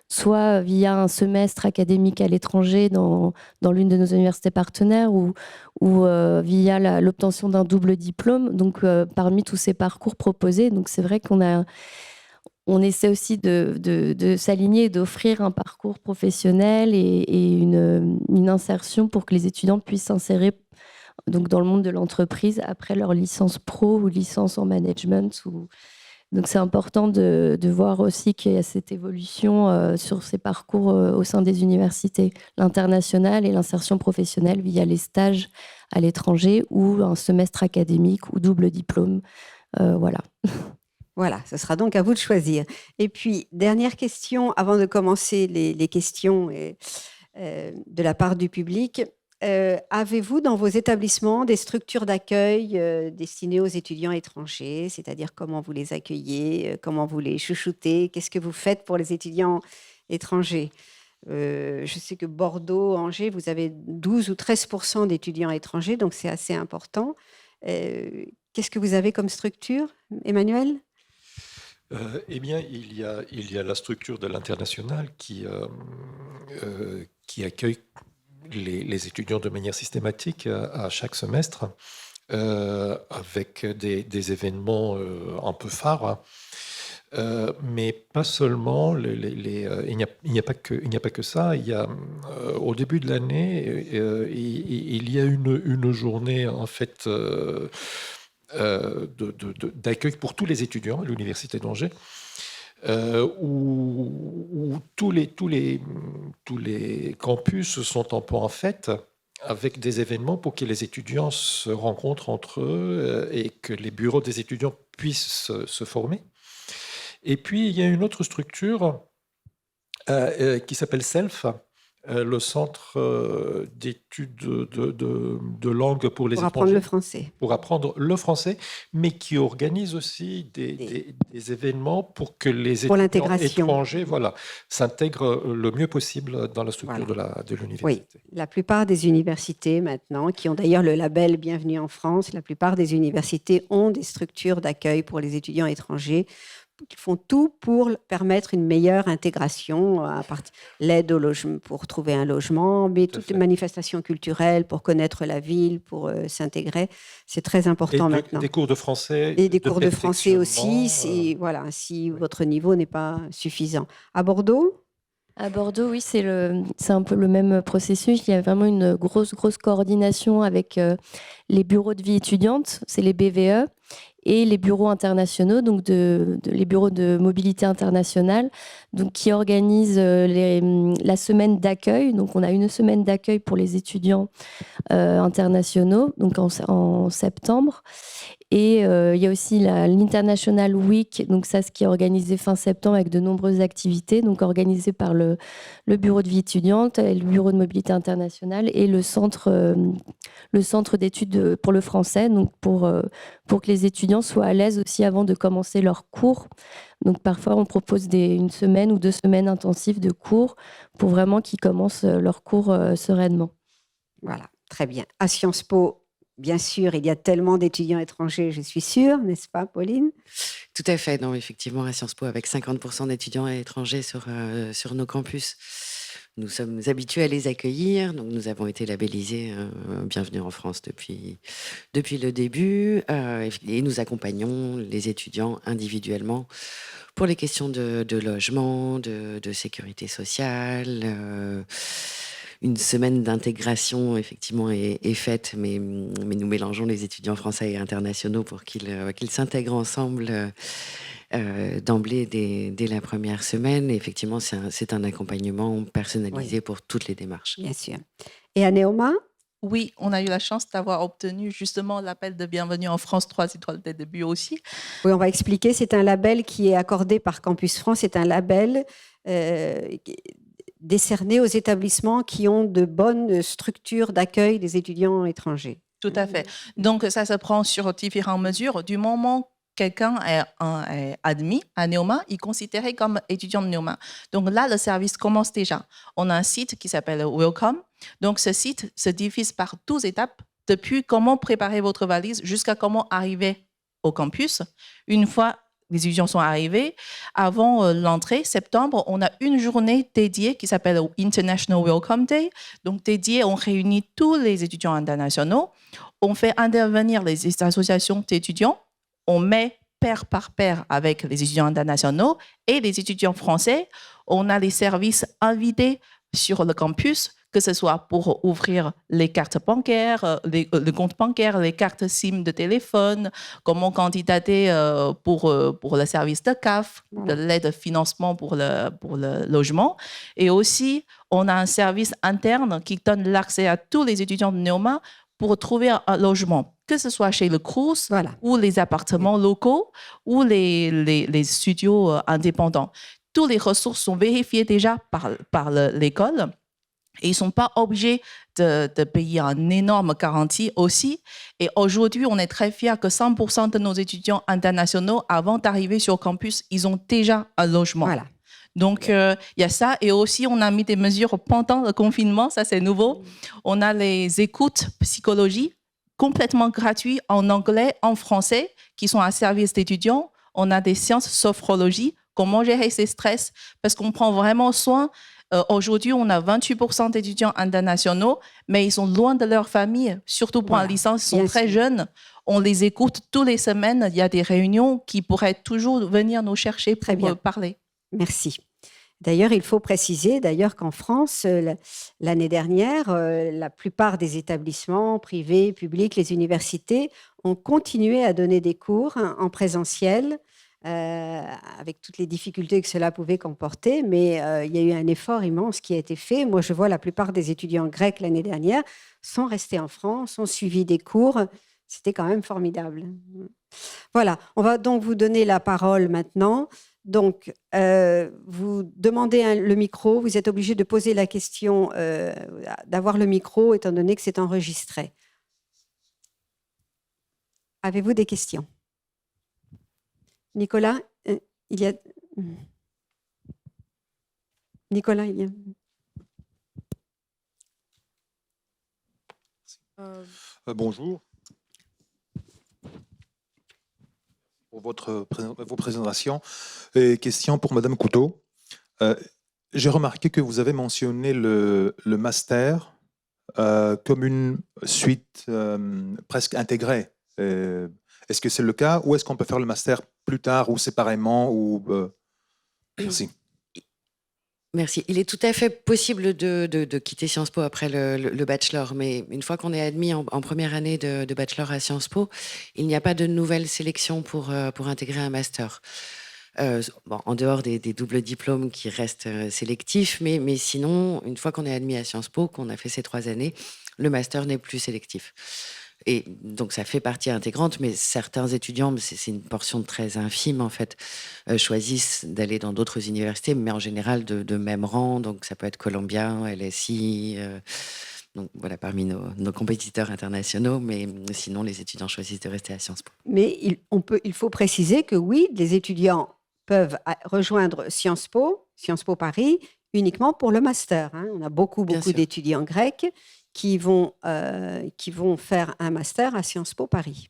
soit via un semestre académique à l'étranger dans l'une de nos universités partenaires ou via l'obtention d'un double diplôme. Donc parmi tous ces parcours proposés, donc c'est vrai on essaie aussi de s'aligner et d'offrir un parcours professionnel et une insertion pour que les étudiants puissent s'insérer donc dans le monde de l'entreprise après leur licence pro ou licence en management. Donc c'est important de voir aussi qu'il y a cette évolution sur ces parcours au sein des universités, l'international et l'insertion professionnelle via les stages à l'étranger ou un semestre académique ou double diplôme. Voilà. Voilà, ce sera donc à vous de choisir. Et puis, dernière question, avant de commencer les questions de la part du public. Avez-vous dans vos établissements des structures d'accueil destinées aux étudiants étrangers, c'est-à-dire comment vous les accueillez, comment vous les chouchoutez, qu'est-ce que vous faites pour les étudiants étrangers? Je sais que Bordeaux, Angers, vous avez 12 ou 13% d'étudiants étrangers, donc c'est assez important. Qu'est-ce que vous avez comme structure, Emmanuel? Eh bien, il y a la structure de l'international qui accueille les étudiants de manière systématique à chaque semestre, avec des événements un peu phares, mais pas seulement. Il n'y a pas que ça. Au début de l'année, il y a une journée en fait d'accueil pour tous les étudiants à l'Université d'Angers, où tous les campus sont en fête avec des événements pour que les étudiants se rencontrent entre eux et que les bureaux des étudiants puissent se former. Et puis, il y a une autre structure qui s'appelle SELF, le Centre d'études de langue pour les Pour étrangers. apprendre le français. Pour apprendre le français, mais qui organise aussi des événements pour que les étudiants étrangers s'intègrent le mieux possible dans la structure de l'université. Oui, la plupart des universités maintenant, qui ont d'ailleurs le label Bienvenue en France, la plupart des universités ont des structures d'accueil pour les étudiants étrangers qui font tout pour permettre une meilleure intégration, à partir l'aide au logement pour trouver un logement, mais toutes les manifestations culturelles pour connaître la ville, pour s'intégrer, c'est très important maintenant. Des cours de français. Et des cours de français aussi, si votre niveau n'est pas suffisant. À Bordeaux ? À Bordeaux, oui, c'est un peu le même processus. Il y a vraiment une grosse coordination avec les bureaux de vie étudiante, c'est les BVE. et les bureaux internationaux, donc les bureaux de mobilité internationale, donc qui organisent la semaine d'accueil. Donc on a une semaine d'accueil pour les étudiants internationaux, donc en septembre. Et il y a aussi l'International Week, donc ça, ce qui est organisé fin septembre avec de nombreuses activités, donc organisées par le bureau de vie étudiante, le bureau de mobilité internationale et le centre d'études pour le français, donc pour que les étudiants soient à l'aise aussi avant de commencer leurs cours. Donc parfois, on propose une semaine ou 2 semaines intensives de cours pour vraiment qu'ils commencent leurs cours sereinement. Voilà, très bien. À Sciences Po, bien sûr, il y a tellement d'étudiants étrangers, je suis sûre, n'est-ce pas, Pauline? Tout à fait, non, effectivement, à Sciences Po, avec 50% d'étudiants étrangers sur nos campus, nous sommes habitués à les accueillir. Donc, nous avons été labellisés Bienvenue en France depuis le début. Et nous accompagnons les étudiants individuellement pour les questions de logement, de sécurité sociale. Une semaine d'intégration, effectivement, est faite, mais nous mélangeons les étudiants français et internationaux pour qu'ils s'intègrent ensemble d'emblée dès la première semaine. Et effectivement, c'est un accompagnement personnalisé pour toutes les démarches. Bien sûr. Et à Neoma? Oui, on a eu la chance d'avoir obtenu justement l'appel de Bienvenue en France 3 étoiles dès le début aussi. Oui, on va expliquer. C'est un label qui est accordé par Campus France. C'est un label décerné aux établissements qui ont de bonnes structures d'accueil des étudiants étrangers. Tout à fait. Donc, ça se prend sur différentes mesures. Du moment quelqu'un est admis à Neoma, il est considéré comme étudiant de Neoma. Donc là, le service commence déjà. On a un site qui s'appelle Welcome. Donc, ce site se divise par 12 étapes, depuis comment préparer votre valise jusqu'à comment arriver au campus. Une fois les étudiants sont arrivés, avant l'entrée, septembre, on a une journée dédiée qui s'appelle International Welcome Day. Donc, dédiée, on réunit tous les étudiants internationaux. On fait intervenir les associations d'étudiants. On met pair par pair avec les étudiants internationaux et les étudiants français. On a les services invités sur le campus, que ce soit pour ouvrir les cartes bancaires, le compte bancaire, les cartes SIM de téléphone, comment candidater pour le service de CAF, de l'aide de financement pour le logement. Et aussi, on a un service interne qui donne l'accès à tous les étudiants de Neoma pour trouver un logement, que ce soit chez le Crous ou les appartements locaux ou les studios indépendants. Toutes les ressources sont vérifiées déjà par l'école. Et ils ne sont pas obligés de payer une énorme garantie aussi. Et aujourd'hui, on est très fiers que 100% de nos étudiants internationaux, avant d'arriver sur le campus, ils ont déjà un logement. Voilà. Donc, il y a ça. Et aussi, on a mis des mesures pendant le confinement. Ça, c'est nouveau. On a les écoutes psychologie complètement gratuites en anglais, en français, qui sont à service d'étudiants. On a des séances sophrologie, comment gérer ses stress, parce qu'on prend vraiment soin. Aujourd'hui, on a 28% d'étudiants internationaux, mais ils sont loin de leur famille, surtout pour la licence, ils sont très jeunes. On les écoute toutes les semaines. Il y a des réunions qui pourraient toujours venir nous chercher pour parler. Merci. D'ailleurs, il faut préciser qu'en France, l'année dernière, la plupart des établissements privés, publics, les universités ont continué à donner des cours en présentiel, avec toutes les difficultés que cela pouvait comporter, mais il y a eu un effort immense qui a été fait. Moi, je vois la plupart des étudiants grecs l'année dernière sont restés en France, ont suivi des cours. C'était quand même formidable. Voilà, on va donc vous donner la parole maintenant. Donc, vous demandez le micro, vous êtes obligé de poser la question, d'avoir le micro, étant donné que c'est enregistré. Avez-vous des questions ? Nicolas, il y a... Nicolas, il y a... Bonjour. Pour vos présentations. Et question pour Madame Couteau. J'ai remarqué que vous avez mentionné le master comme une suite presque intégrée. Est-ce que c'est le cas ou est-ce qu'on peut faire le master plus tard ou séparément ou, Merci. Merci. Il est tout à fait possible de quitter Sciences Po après le bachelor, mais une fois qu'on est admis en première année de bachelor à Sciences Po, il n'y a pas de nouvelle sélection pour intégrer un master. Bon, en dehors des doubles diplômes qui restent sélectifs, mais sinon, une fois qu'on est admis à Sciences Po, qu'on a fait ces 3 années, le master n'est plus sélectif. Et donc, ça fait partie intégrante, mais certains étudiants, mais c'est une portion très infime en fait, choisissent d'aller dans d'autres universités, mais en général de même rang. Donc, ça peut être Columbia, LSI, donc voilà, parmi nos compétiteurs internationaux, mais sinon, les étudiants choisissent de rester à Sciences Po. Mais il faut préciser que oui, les étudiants peuvent rejoindre Sciences Po Paris, uniquement pour le master, hein. On a beaucoup Bien sûr. d'étudiants grecs qui vont faire un master à Sciences Po Paris.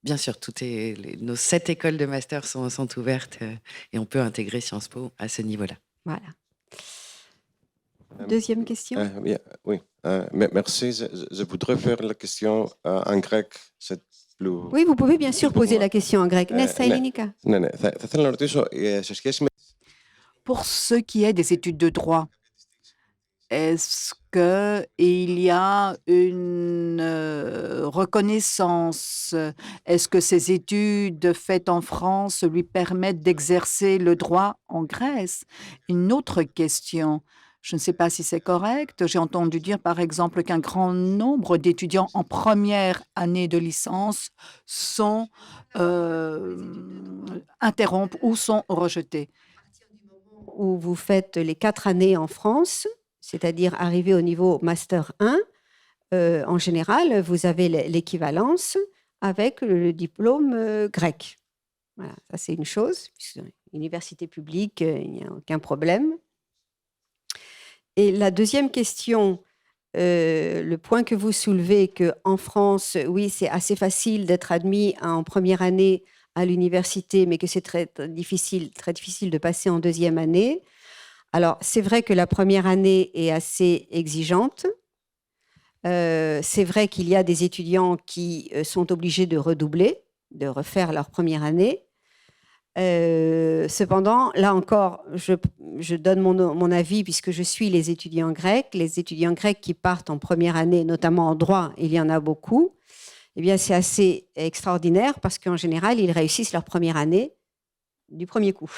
Bien sûr, nos 7 écoles de master sont ouvertes et on peut intégrer Sciences Po à ce niveau-là. Voilà. Deuxième question. Oui, merci. Je voudrais faire la question en grec. C'est plus... Oui, vous pouvez bien sûr pour poser moi. la question en grec. Nesta Elinika. Ναι, θα ήθελα να ρωτήσω σε σχέση με... Pour ce qui est des études de droit, est-ce qu'il y a une reconnaissance? Est-ce que ces études faites en France lui permettent d'exercer le droit en Grèce? Une autre question, je ne sais pas si c'est correct. J'ai entendu dire, par exemple, qu'un grand nombre d'étudiants en première année de licence sont interrompus ou sont rejetés. Où vous faites les 4 années en France, c'est-à-dire arriver au niveau Master 1, en général, vous avez l'équivalence avec le diplôme grec. Voilà, ça c'est une chose. Université publique, il n'y a aucun problème. Et la deuxième question, le point que vous soulevez, qu'en France, oui, c'est assez facile d'être admis en première année à l'université, mais que c'est très difficile de passer en deuxième année. Alors, c'est vrai que la première année est assez exigeante. C'est vrai qu'il y a des étudiants qui sont obligés de redoubler, de refaire leur première année. Cependant, là encore, je donne mon avis puisque je suis les étudiants grecs. Les étudiants grecs qui partent en première année, notamment en droit, il y en a beaucoup. Eh bien, c'est assez extraordinaire parce qu'en général, ils réussissent leur première année du premier coup.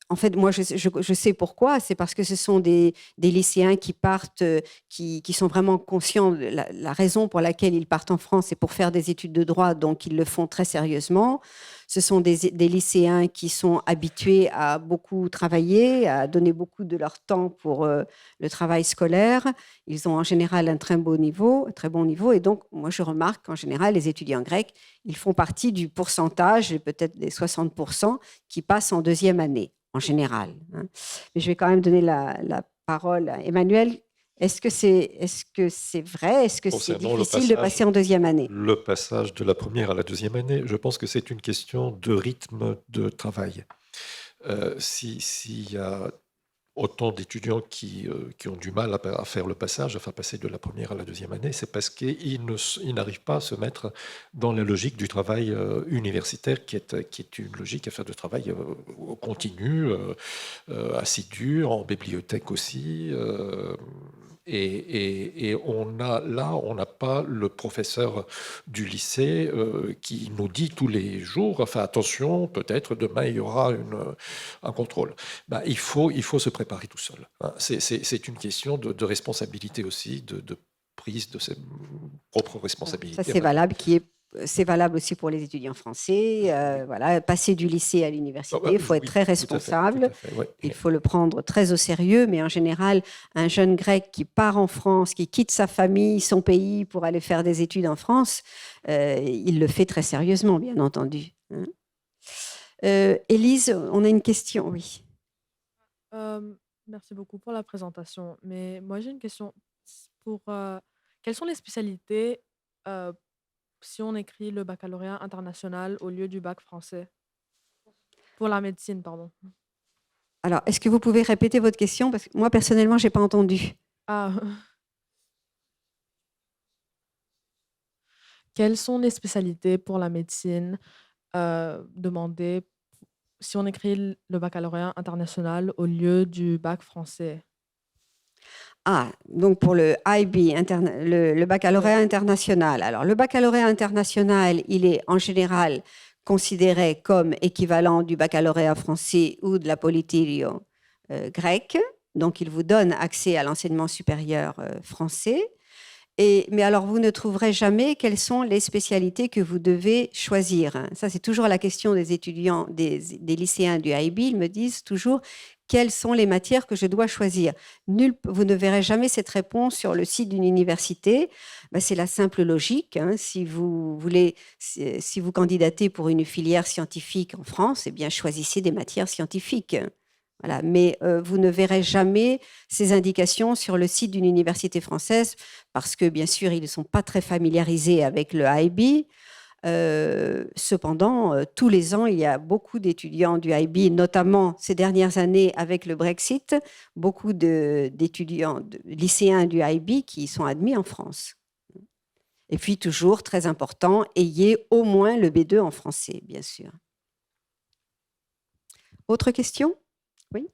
En fait, moi, je sais pourquoi. C'est parce que ce sont des lycéens qui partent, qui sont vraiment conscients de la raison pour laquelle ils partent en France, c'est pour faire des études de droit, donc ils le font très sérieusement. Ce sont des lycéens qui sont habitués à beaucoup travailler, à donner beaucoup de leur temps pour le travail scolaire. Ils ont en général un très bon niveau. Et donc, moi, je remarque qu'en général, les étudiants grecs, ils font partie du pourcentage, peut-être des 60%, qui passent en deuxième année, en général. Hein. Mais je vais quand même donner la parole à Emmanuel. Est-ce que c'est vrai? Est-ce que c'est difficile de passer en deuxième année? Le passage de la première à la deuxième année, je pense que c'est une question de rythme de travail. S'il y a autant d'étudiants qui ont du mal à faire le passage, à faire passer de la première à la deuxième année, c'est parce qu'ils n'arrivent pas à se mettre dans la logique du travail universitaire, qui est une logique à faire de travail continu, assidu, en bibliothèque aussi. Et on n'a pas le professeur du lycée qui nous dit tous les jours, enfin attention, peut-être demain il y aura un contrôle. Ben, il faut se préparer tout seul. Hein. C'est une question de responsabilité aussi, de prise de ses propres responsabilités. Ça, c'est valable aussi pour les étudiants français. Voilà, passer du lycée à l'université, il faut être très responsable. Tout à fait, ouais. Il faut le prendre très au sérieux, mais en général, un jeune grec qui part en France, qui quitte sa famille, son pays pour aller faire des études en France, il le fait très sérieusement, bien entendu. Hein. Élise, on a une question, oui. Merci beaucoup pour la présentation. Mais moi, j'ai une question pour quelles sont les spécialités si on écrit le baccalauréat international au lieu du bac français? Pour la médecine, pardon. Alors, est-ce que vous pouvez répéter votre question? Parce que moi, personnellement, je n'ai pas entendu. Ah. Quelles sont les spécialités pour la médecine demandées si on écrit le baccalauréat international au lieu du bac français? Ah, donc pour le IB, le baccalauréat international. Alors, le baccalauréat international, il est en général considéré comme équivalent du baccalauréat français ou de la Politerio grecque. Donc, il vous donne accès à l'enseignement supérieur français. Mais alors, vous ne trouverez jamais quelles sont les spécialités que vous devez choisir, hein. Ça, c'est toujours la question des étudiants, des lycéens du IB. Ils me disent toujours quelles sont les matières que je dois choisir. Vous ne verrez jamais cette réponse sur le site d'une université. Ben, c'est la simple logique, hein. Si vous candidatez pour une filière scientifique en France, eh bien, choisissez des matières scientifiques. Voilà, mais vous ne verrez jamais ces indications sur le site d'une université française parce que, bien sûr, ils ne sont pas très familiarisés avec le IB. Cependant, tous les ans, il y a beaucoup d'étudiants du IB, notamment ces dernières années avec le Brexit, beaucoup d'étudiants, de lycéens du IB qui sont admis en France. Et puis, toujours, très important, ayez au moins le B2 en français, bien sûr. Autre question ? Oui.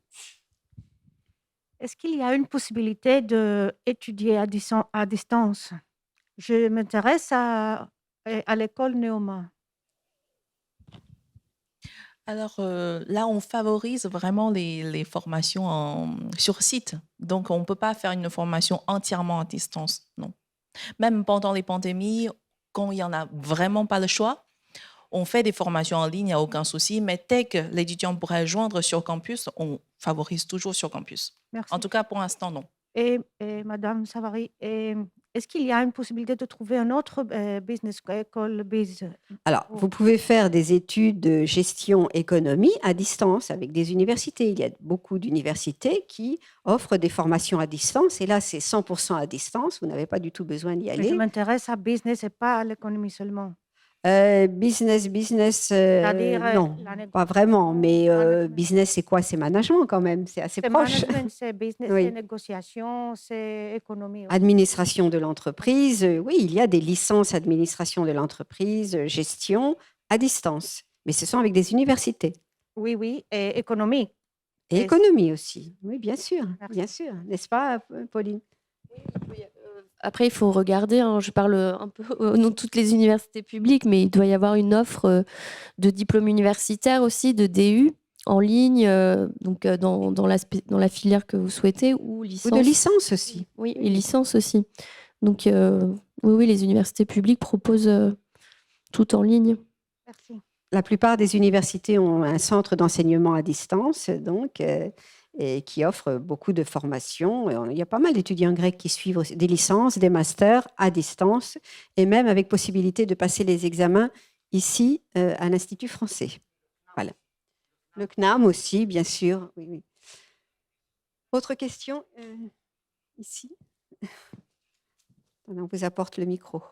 Est-ce qu'il y a une possibilité d'étudier à distance? Je m'intéresse à l'école Neoma. Alors là, on favorise vraiment les formations sur site. Donc, on ne peut pas faire une formation entièrement à distance, non. Même pendant les pandémies, quand il n'y en a vraiment pas le choix, on fait des formations en ligne, il n'y a aucun souci. Mais dès que l'étudiant pourrait joindre sur campus, on favorise toujours sur campus. Merci. En tout cas, pour l'instant, non. Et Madame Savary, est-ce qu'il y a une possibilité de trouver un autre business école Alors, vous pouvez faire des études de gestion économie à distance avec des universités. Il y a beaucoup d'universités qui offrent des formations à distance. Et là, c'est 100% à distance. Vous n'avez pas du tout besoin d'y Mais aller. je m'intéresse à business et pas à l'économie seulement. Business, C'est-à-dire, non, pas vraiment. Mais business, c'est quoi? C'est management quand même. C'est assez C'est proche. management, c'est business, Oui. c'est négociation, c'est économie aussi. Administration de l'entreprise, oui, il y a des licences administration de l'entreprise, gestion à distance. Mais ce sont avec des universités. Oui, oui, et économie. Et Et- économie aussi. Oui, bien sûr. Merci. Bien sûr. N'est-ce pas, Pauline? Après, il faut regarder, hein, je parle un peu au nom de toutes les universités publiques, mais il doit y avoir une offre de diplôme universitaire aussi, de DU, en ligne, donc dans la filière que vous souhaitez, ou licence. Ou de licence aussi. Oui, et licence aussi. Donc, oui, les universités publiques proposent tout en ligne. Merci. La plupart des universités ont un centre d'enseignement à distance, donc, et qui offre beaucoup de formations. Et il y a pas mal d'étudiants grecs qui suivent aussi des licences, des masters à distance, et même avec possibilité de passer les examens ici à l'Institut français. Voilà. Le CNAM aussi, bien sûr. Oui, oui. Autre question ici. On vous apporte le micro.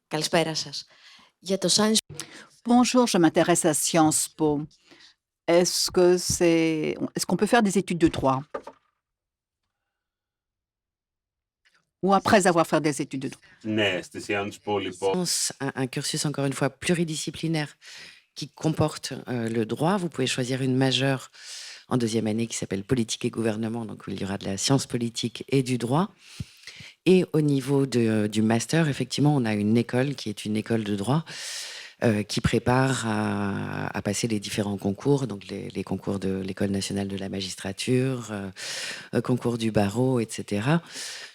Καλησπέρα σας. Για το Science Bonjour, je m'intéresse à Sciences Po. Est-ce qu'on peut faire des études de droit? Ou après avoir fait des études de droit? Ναι, στη Sciences Po, λοιπόν. Un cursus encore une fois pluridisciplinaire qui comporte le droit. Vous pouvez choisir une majeure en deuxième année qui s'appelle politique et gouvernement, donc où il y aura de la science politique et du droit. Et au niveau du master, effectivement, on a une école qui est une école de droit qui prépare à passer les différents concours, donc les concours de l'École nationale de la magistrature, concours du barreau, etc.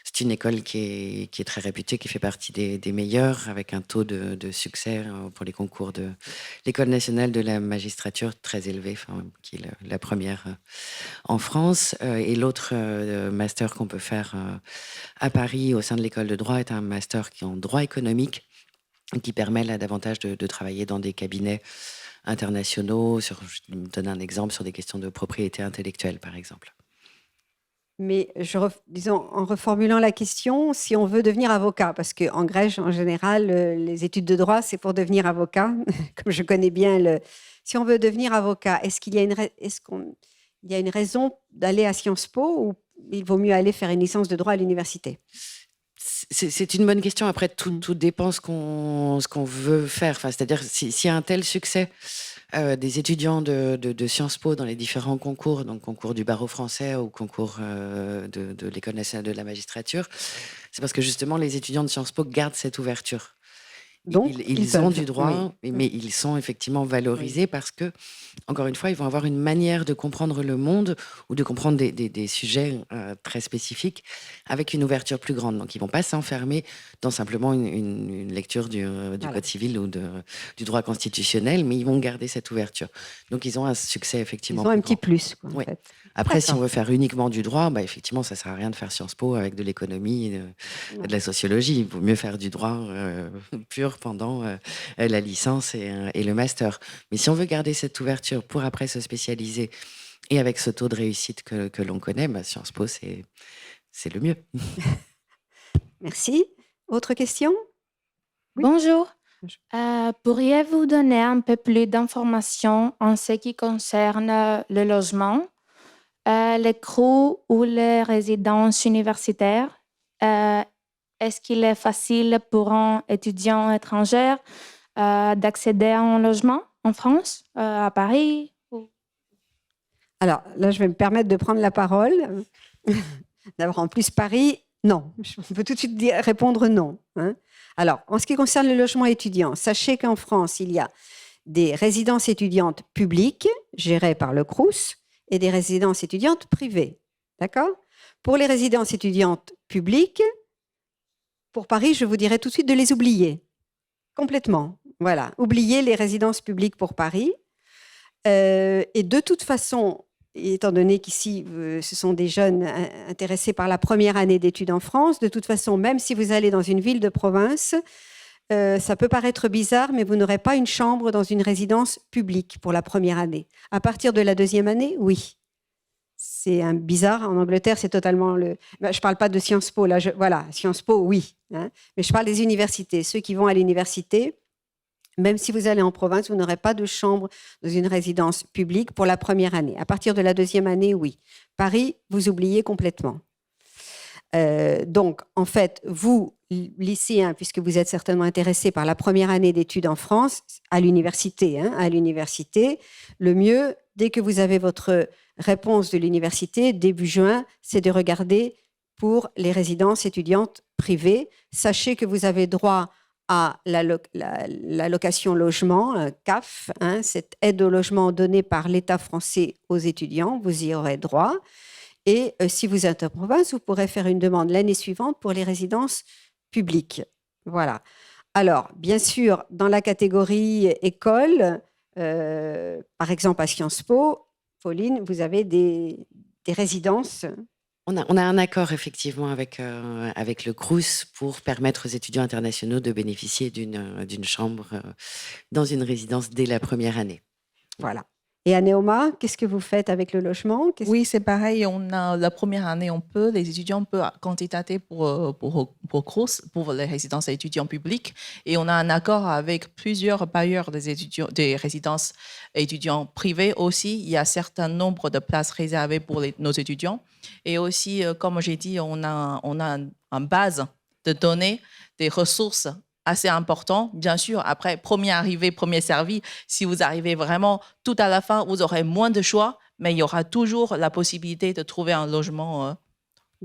C'est une école qui est très réputée, qui fait partie des meilleures, avec un taux de succès pour les concours de l'École nationale de la magistrature très élevé, qui est la première en France. Et l'autre master qu'on peut faire à Paris au sein de l'école de droit est un master qui est en droit économique, qui permet là davantage de travailler dans des cabinets internationaux. Je me donne un exemple sur des questions de propriété intellectuelle, par exemple. Mais disons, en reformulant la question, si on veut devenir avocat, parce qu'en Grèce, en général, les études de droit, c'est pour devenir avocat, comme je connais bien Si on veut devenir avocat, est-ce qu'il y a une raison d'aller à Sciences Po ou il vaut mieux aller faire une licence de droit à l'université? C'est une bonne question. Après, tout dépend ce qu'on veut faire. Enfin, c'est-à-dire, s'il y a un tel succès des étudiants de Sciences Po dans les différents concours, donc concours du barreau français ou concours de l'École nationale de la magistrature, c'est parce que justement, les étudiants de Sciences Po gardent cette ouverture. Donc, Ils ont peuvent, du droit, mais ils sont effectivement valorisés parce que, encore une fois, ils vont avoir une manière de comprendre le monde ou de comprendre des sujets très spécifiques avec une ouverture plus grande. Donc, ils ne vont pas s'enfermer dans simplement une lecture du Voilà. Code civil ou du droit constitutionnel, mais ils vont garder cette ouverture. Donc, ils ont un succès Ils effectivement ont un plus petit grand. plus, quoi, en Oui. fait. Après, si on D'accord. veut faire uniquement du droit, bah, effectivement, ça ne sert à rien de faire Sciences Po avec de l'économie, de la sociologie. Il vaut mieux faire du droit pur pendant la licence et le master. Mais si on veut garder cette ouverture pour après se spécialiser et avec ce taux de réussite que l'on connaît, bah, Sciences Po, c'est le mieux. Merci. Autre question? Oui. Bonjour. Bonjour. Pourriez-vous donner un peu plus d'informations en ce qui concerne le logement, les CRU ou les résidences universitaires? Est-ce qu'il est facile pour un étudiant étranger d'accéder à un logement en France, à Paris? Alors là, je vais me permettre de prendre la parole. D'abord, en plus, Paris, non. On peut tout de suite répondre non, hein. Alors, en ce qui concerne le logement étudiant, sachez qu'en France, il y a des résidences étudiantes publiques gérées par le Crous et des résidences étudiantes privées. D'accord? Pour les résidences étudiantes publiques, pour Paris, je vous dirais tout de suite de les oublier complètement. Voilà, oubliez les résidences publiques pour Paris. Et de toute façon, étant donné qu'ici, ce sont des jeunes intéressés par la première année d'études en France, de toute façon, même si vous allez dans une ville de province, ça peut paraître bizarre, mais vous n'aurez pas une chambre dans une résidence publique pour la première année. À partir de la deuxième année, oui. C'est bizarre. En Angleterre, c'est totalement le... Je ne parle pas de Sciences Po. Là, voilà, Sciences Po, oui. Hein, mais je parle des universités. Ceux qui vont à l'université, même si vous allez en province, vous n'aurez pas de chambre dans une résidence publique pour la première année. À partir de la deuxième année, oui. Paris, vous oubliez complètement. Donc, en fait, vous, lycéens, puisque vous êtes certainement intéressés par la première année d'études en France, à l'université, le mieux, dès que vous avez votre réponse de l'université, début juin, c'est de regarder pour les résidences étudiantes privées. Sachez que vous avez droit à l'allocation logement, CAF, cette aide au logement donnée par l'État français aux étudiants, vous y aurez droit. Et si vous êtes en province, vous pourrez faire une demande l'année suivante pour les résidences publiques. Voilà. Alors, bien sûr, dans la catégorie école, par exemple à Sciences Po, Pauline, vous avez des résidences. On a un accord effectivement avec le Crous pour permettre aux étudiants internationaux de bénéficier d'une chambre dans une résidence dès la première année. Voilà. Et à Neoma, qu'est-ce que vous faites avec le logement? Oui, c'est pareil. On a la première année, les étudiants peuvent candidater pour Crous, pour les résidences étudiants publics. Et on a un accord avec plusieurs bailleurs des résidences étudiants privés aussi. Il y a un certain nombre de places réservées pour nos étudiants. Et aussi, comme j'ai dit, on a une base de données, des ressources assez important. Bien sûr, après, premier arrivé, premier servi, si vous arrivez vraiment tout à la fin, vous aurez moins de choix, mais il y aura toujours la possibilité de trouver un logement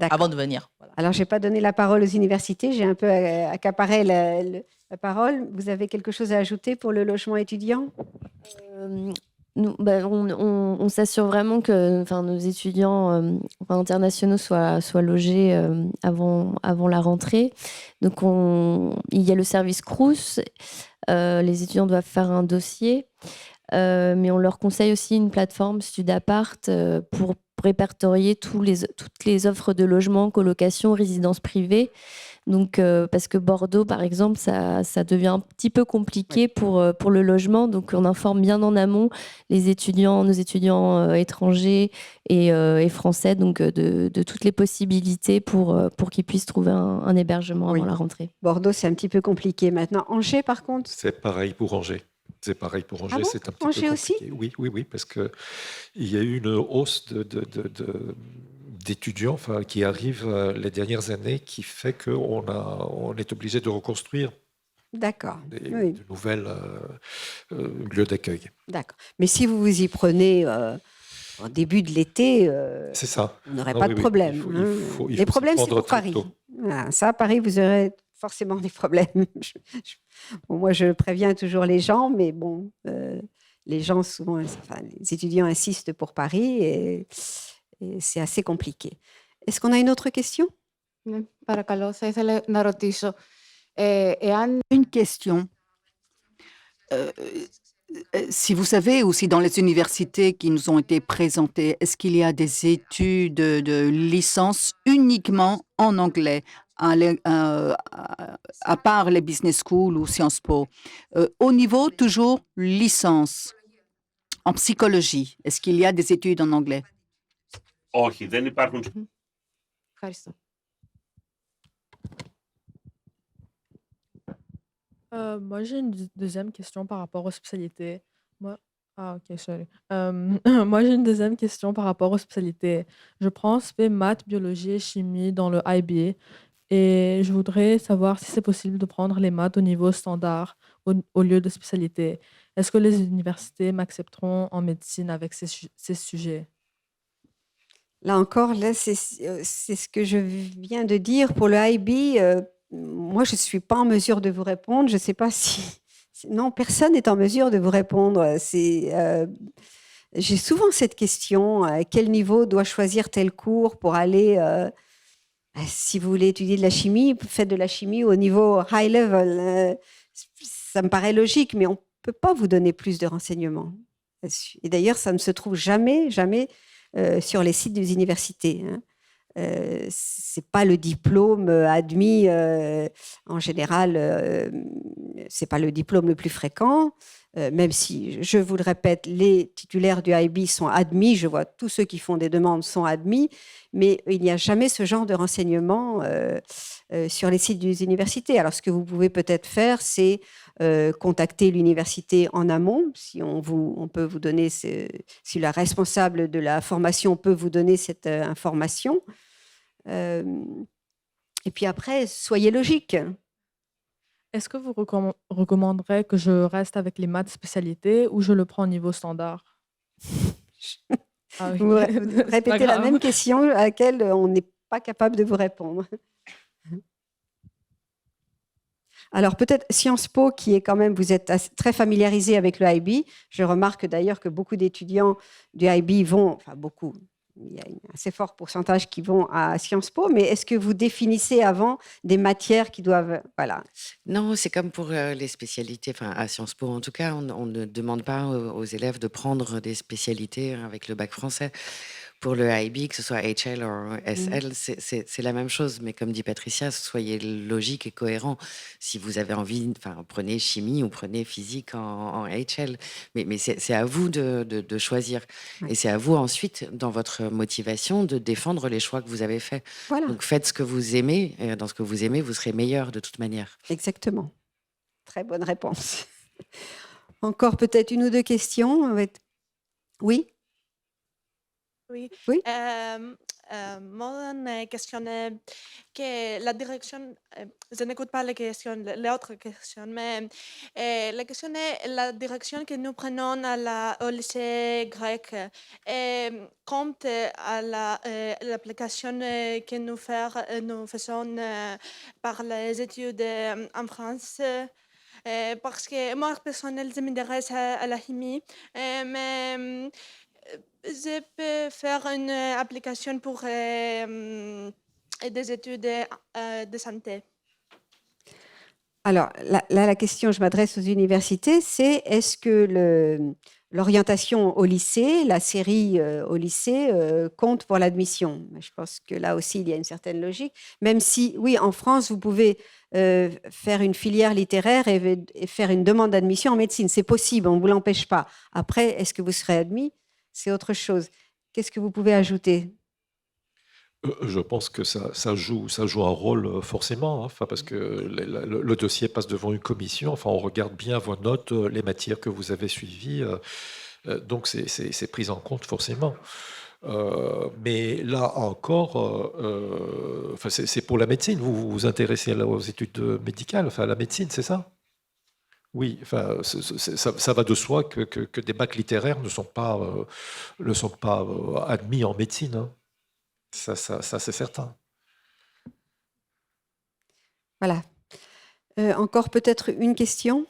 avant de venir. Voilà. Alors, je n'ai pas donné la parole aux universités, j'ai un peu accaparé la parole. Vous avez quelque chose à ajouter pour le logement étudiant? On s'assure vraiment que nos étudiants internationaux soient logés avant la rentrée. Donc, il y a le service Crous. Les étudiants doivent faire un dossier. Mais on leur conseille aussi une plateforme Studapart pour répertorier toutes les offres de logement, colocation, résidence privée. Donc, parce que Bordeaux, par exemple, ça devient un petit peu compliqué pour le logement. Donc, on informe bien en amont nos étudiants étrangers et français donc, de toutes les possibilités pour qu'ils puissent trouver un hébergement avant la rentrée. Bordeaux, c'est un petit peu compliqué maintenant. Angers, par contre? C'est pareil pour Angers. C'est pareil pour Angers, Ah bon? c'est un petit Angers peu aussi? compliqué. Oui, parce qu'il y a eu une hausse d'étudiants qui arrivent les dernières années qui fait qu'on est obligé de reconstruire D'accord. de nouvelles lieux d'accueil. D'accord. Mais si vous vous y prenez au début de l'été, C'est ça. vous n'aurez Non, pas oui, de oui, problème. il faut Les s'y problèmes, c'est prendre pour très Paris. tôt. Voilà, ça, à Paris, vous aurez forcément des problèmes. Bon, moi, je préviens toujours les gens, mais bon, les gens, souvent, les étudiants insistent pour Paris et c'est assez compliqué. Est-ce qu'on a une autre question? Παρακαλώ, θα ήθελα να ρωτήσω, εάν Une question. Si vous savez, ou si dans les universités qui nous ont été présentées, est-ce qu'il y a des études de licence uniquement en anglais, à part les business schools ou Sciences Po? Au niveau, toujours licence en psychologie, est-ce qu'il y a des études en anglais? Όχι, δεν υπάρχουν. Ευχαριστώ. Moi, j'ai une deuxième question par rapport aux spécialités. Ok, sorry. Moi, j'ai une deuxième question par rapport aux spécialités. Je prends spé maths, biologie et chimie dans le IB et je voudrais savoir si c'est possible de prendre les maths au niveau standard au lieu de spécialité. Est-ce que les universités m'accepteront en médecine avec ces sujets? Là encore, là, c'est ce que je viens de dire. Pour le IB, moi, je ne suis pas en mesure de vous répondre. Je ne sais pas si... Non, personne n'est en mesure de vous répondre. J'ai souvent cette question, à quel niveau doit choisir tel cours pour aller... si vous voulez étudier de la chimie, faites de la chimie au niveau high level. Ça me paraît logique, mais on ne peut pas vous donner plus de renseignements. Et d'ailleurs, ça ne se trouve jamais sur les sites des universités. C'est pas le diplôme admis en général, c'est pas le diplôme le plus fréquent, même si, je vous le répète, les titulaires du IB sont admis, je vois tous ceux qui font des demandes sont admis, mais il n'y a jamais ce genre de renseignements sur les sites des universités. Alors ce que vous pouvez peut-être faire, c'est contacter l'université en amont, si on peut vous donner, si la responsable de la formation peut vous donner cette information. Et puis après, soyez logique. Est-ce que vous recommanderez que je reste avec les maths spécialités ou je le prends au niveau standard? Ah oui. Vous C'est pas répétez la grave. même question à laquelle on n'est pas capable de vous répondre. Alors peut-être Sciences Po, qui est quand même, vous êtes très familiarisé avec le IB. Je remarque d'ailleurs que beaucoup d'étudiants du IB vont, enfin beaucoup, il y a un assez fort pourcentage qui vont à Sciences Po, mais est-ce que vous définissez avant des matières qui doivent... Voilà. Non, c'est comme pour les spécialités, enfin à Sciences Po en tout cas, on ne demande pas aux élèves de prendre des spécialités avec le bac français. Pour le IB, que ce soit HL ou SL, c'est la même chose. Mais comme dit Patricia, soyez logique et cohérent. Si vous avez envie, enfin, prenez chimie ou prenez physique en HL. Mais c'est à vous de choisir. Ouais. Et c'est à vous ensuite, dans votre motivation, de défendre les choix que vous avez faits. Voilà. Donc faites ce que vous aimez. Et dans ce que vous aimez, vous serez meilleur de toute manière. Exactement. Très bonne réponse. Encore peut-être une ou deux questions. Oui. Oui. Oui. Mon question est que la direction, je n'écoute pas les questions, les autres questions, mais la question est la direction que nous prenons au lycée grec compte à l'application que nous faisons par les études en France. Parce que moi, personnellement, je m'intéresse à la chimie, mais je peux faire une application pour des études de santé. Alors, la question, je m'adresse aux universités, c'est est-ce que l'orientation au lycée, la série au lycée, compte pour l'admission? Je pense que là aussi, il y a une certaine logique. Même si, oui, en France, vous pouvez faire une filière littéraire et faire une demande d'admission en médecine. C'est possible, on ne vous l'empêche pas. Après, est-ce que vous serez admis? C'est autre chose. Qu'est-ce que vous pouvez ajouter? Je pense que ça joue un rôle forcément, hein, parce que le dossier passe devant une commission, enfin, on regarde bien vos notes, les matières que vous avez suivies, donc c'est pris en compte forcément. Mais là encore, enfin, c'est pour la médecine. Vous vous intéressez aux études médicales, enfin à la médecine, c'est ça? Oui, enfin, ça va de soi que des bacs littéraires ne sont pas admis en médecine, hein. Ça, c'est certain. Voilà. Encore peut-être une question?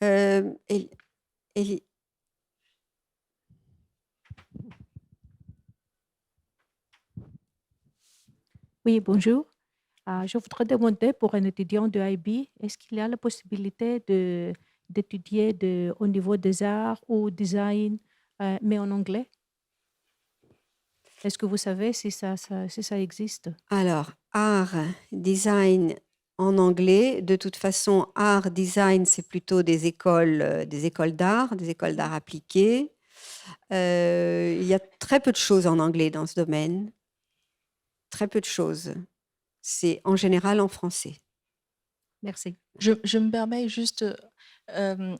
Élie. Oui, bonjour. Je voudrais demander pour un étudiant de IB, est-ce qu'il y a la possibilité d'étudier au niveau des arts ou design, mais en anglais? Est-ce que vous savez si ça existe? Alors, art, design en anglais. De toute façon, art, design, c'est plutôt des écoles d'art, des écoles d'art appliquées. Il y a très peu de choses en anglais dans ce domaine. Très peu de choses. C'est en général en français. Merci. Je me permets juste,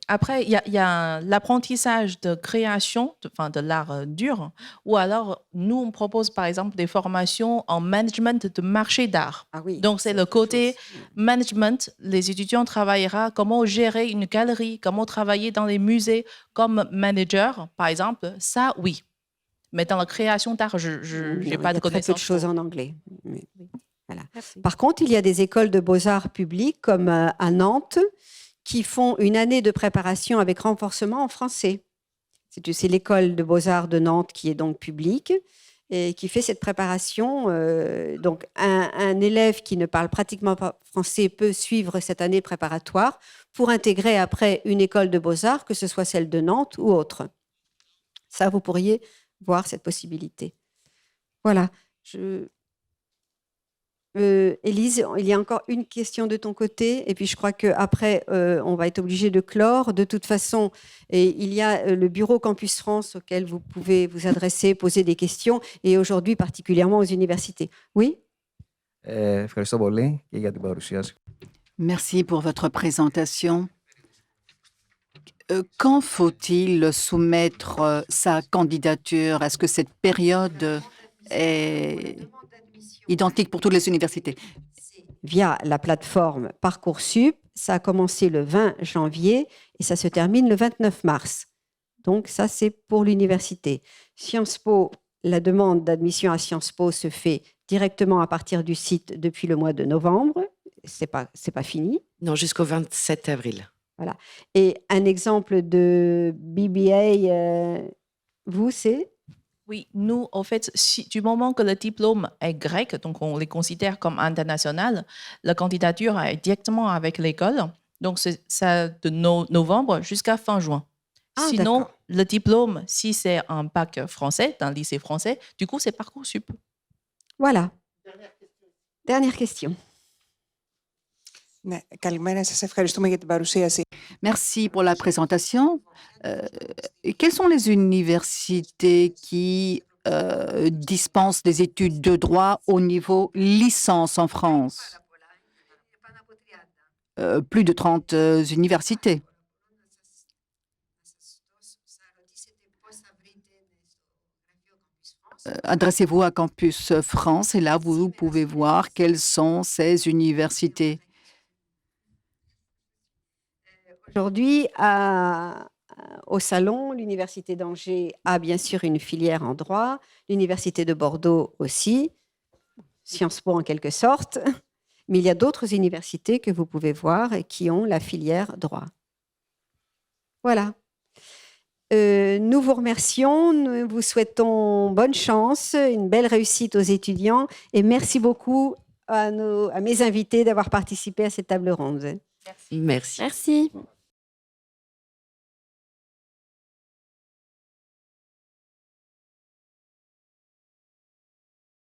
après, il y a l'apprentissage de création, de l'art dur, ou alors nous, on propose par exemple des formations en management de marché d'art. Ah oui, Donc, c'est le côté management. Les étudiants travailleront comment gérer une galerie, comment travailler dans les musées comme manager, par exemple. Ça, oui. Mais dans la création d'art, je n'ai pas de Il y a très peu de connaissances. choses en anglais. Mais, voilà. Merci. Par contre, il y a des écoles de beaux-arts publics comme à Nantes qui font une année de préparation avec renforcement en français. C'est l'école de beaux-arts de Nantes qui est donc publique et qui fait cette préparation. Donc, un élève qui ne parle pratiquement pas français peut suivre cette année préparatoire pour intégrer après une école de beaux-arts, que ce soit celle de Nantes ou autre. Ça, vous pourriez voir cette possibilité. Voilà. Élise, il y a encore une question de ton côté, et puis je crois qu'après, on va être obligé de clore. De toute façon, il y a le bureau Campus France auquel vous pouvez vous adresser, poser des questions, et aujourd'hui particulièrement aux universités. Oui? Merci pour votre présentation. Quand faut-il soumettre sa candidature? Est-ce que cette période est identique pour toutes les universités? Via la plateforme Parcoursup, ça a commencé le 20 janvier et ça se termine le 29 mars. Donc ça, c'est pour l'université. Sciences Po, la demande d'admission à Sciences Po se fait directement à partir du site depuis le mois de novembre. C'est pas fini. Non, jusqu'au 27 avril. Voilà. Et un exemple de BBA, vous, c'est? Oui, nous, en fait, du moment que le diplôme est grec, donc on les considère comme international, la candidature est directement avec l'école. Donc, c'est ça de novembre jusqu'à fin juin. Ah, sinon, d'accord. le diplôme, si c'est un bac français, d'un lycée français, du coup, c'est Parcoursup. Voilà. Dernière question. Merci pour la présentation. Quelles sont les universités qui dispensent des études de droit au niveau licence en France? Plus de 30 universités. Adressez-vous à Campus France et là, vous pouvez voir quelles sont ces universités. Aujourd'hui, au Salon, l'Université d'Angers a bien sûr une filière en droit, l'Université de Bordeaux aussi, Sciences Po en quelque sorte, mais il y a d'autres universités que vous pouvez voir et qui ont la filière droit. Voilà. Nous vous remercions, nous vous souhaitons bonne chance, une belle réussite aux étudiants et merci beaucoup à mes invités d'avoir participé à cette table ronde. Merci. Merci.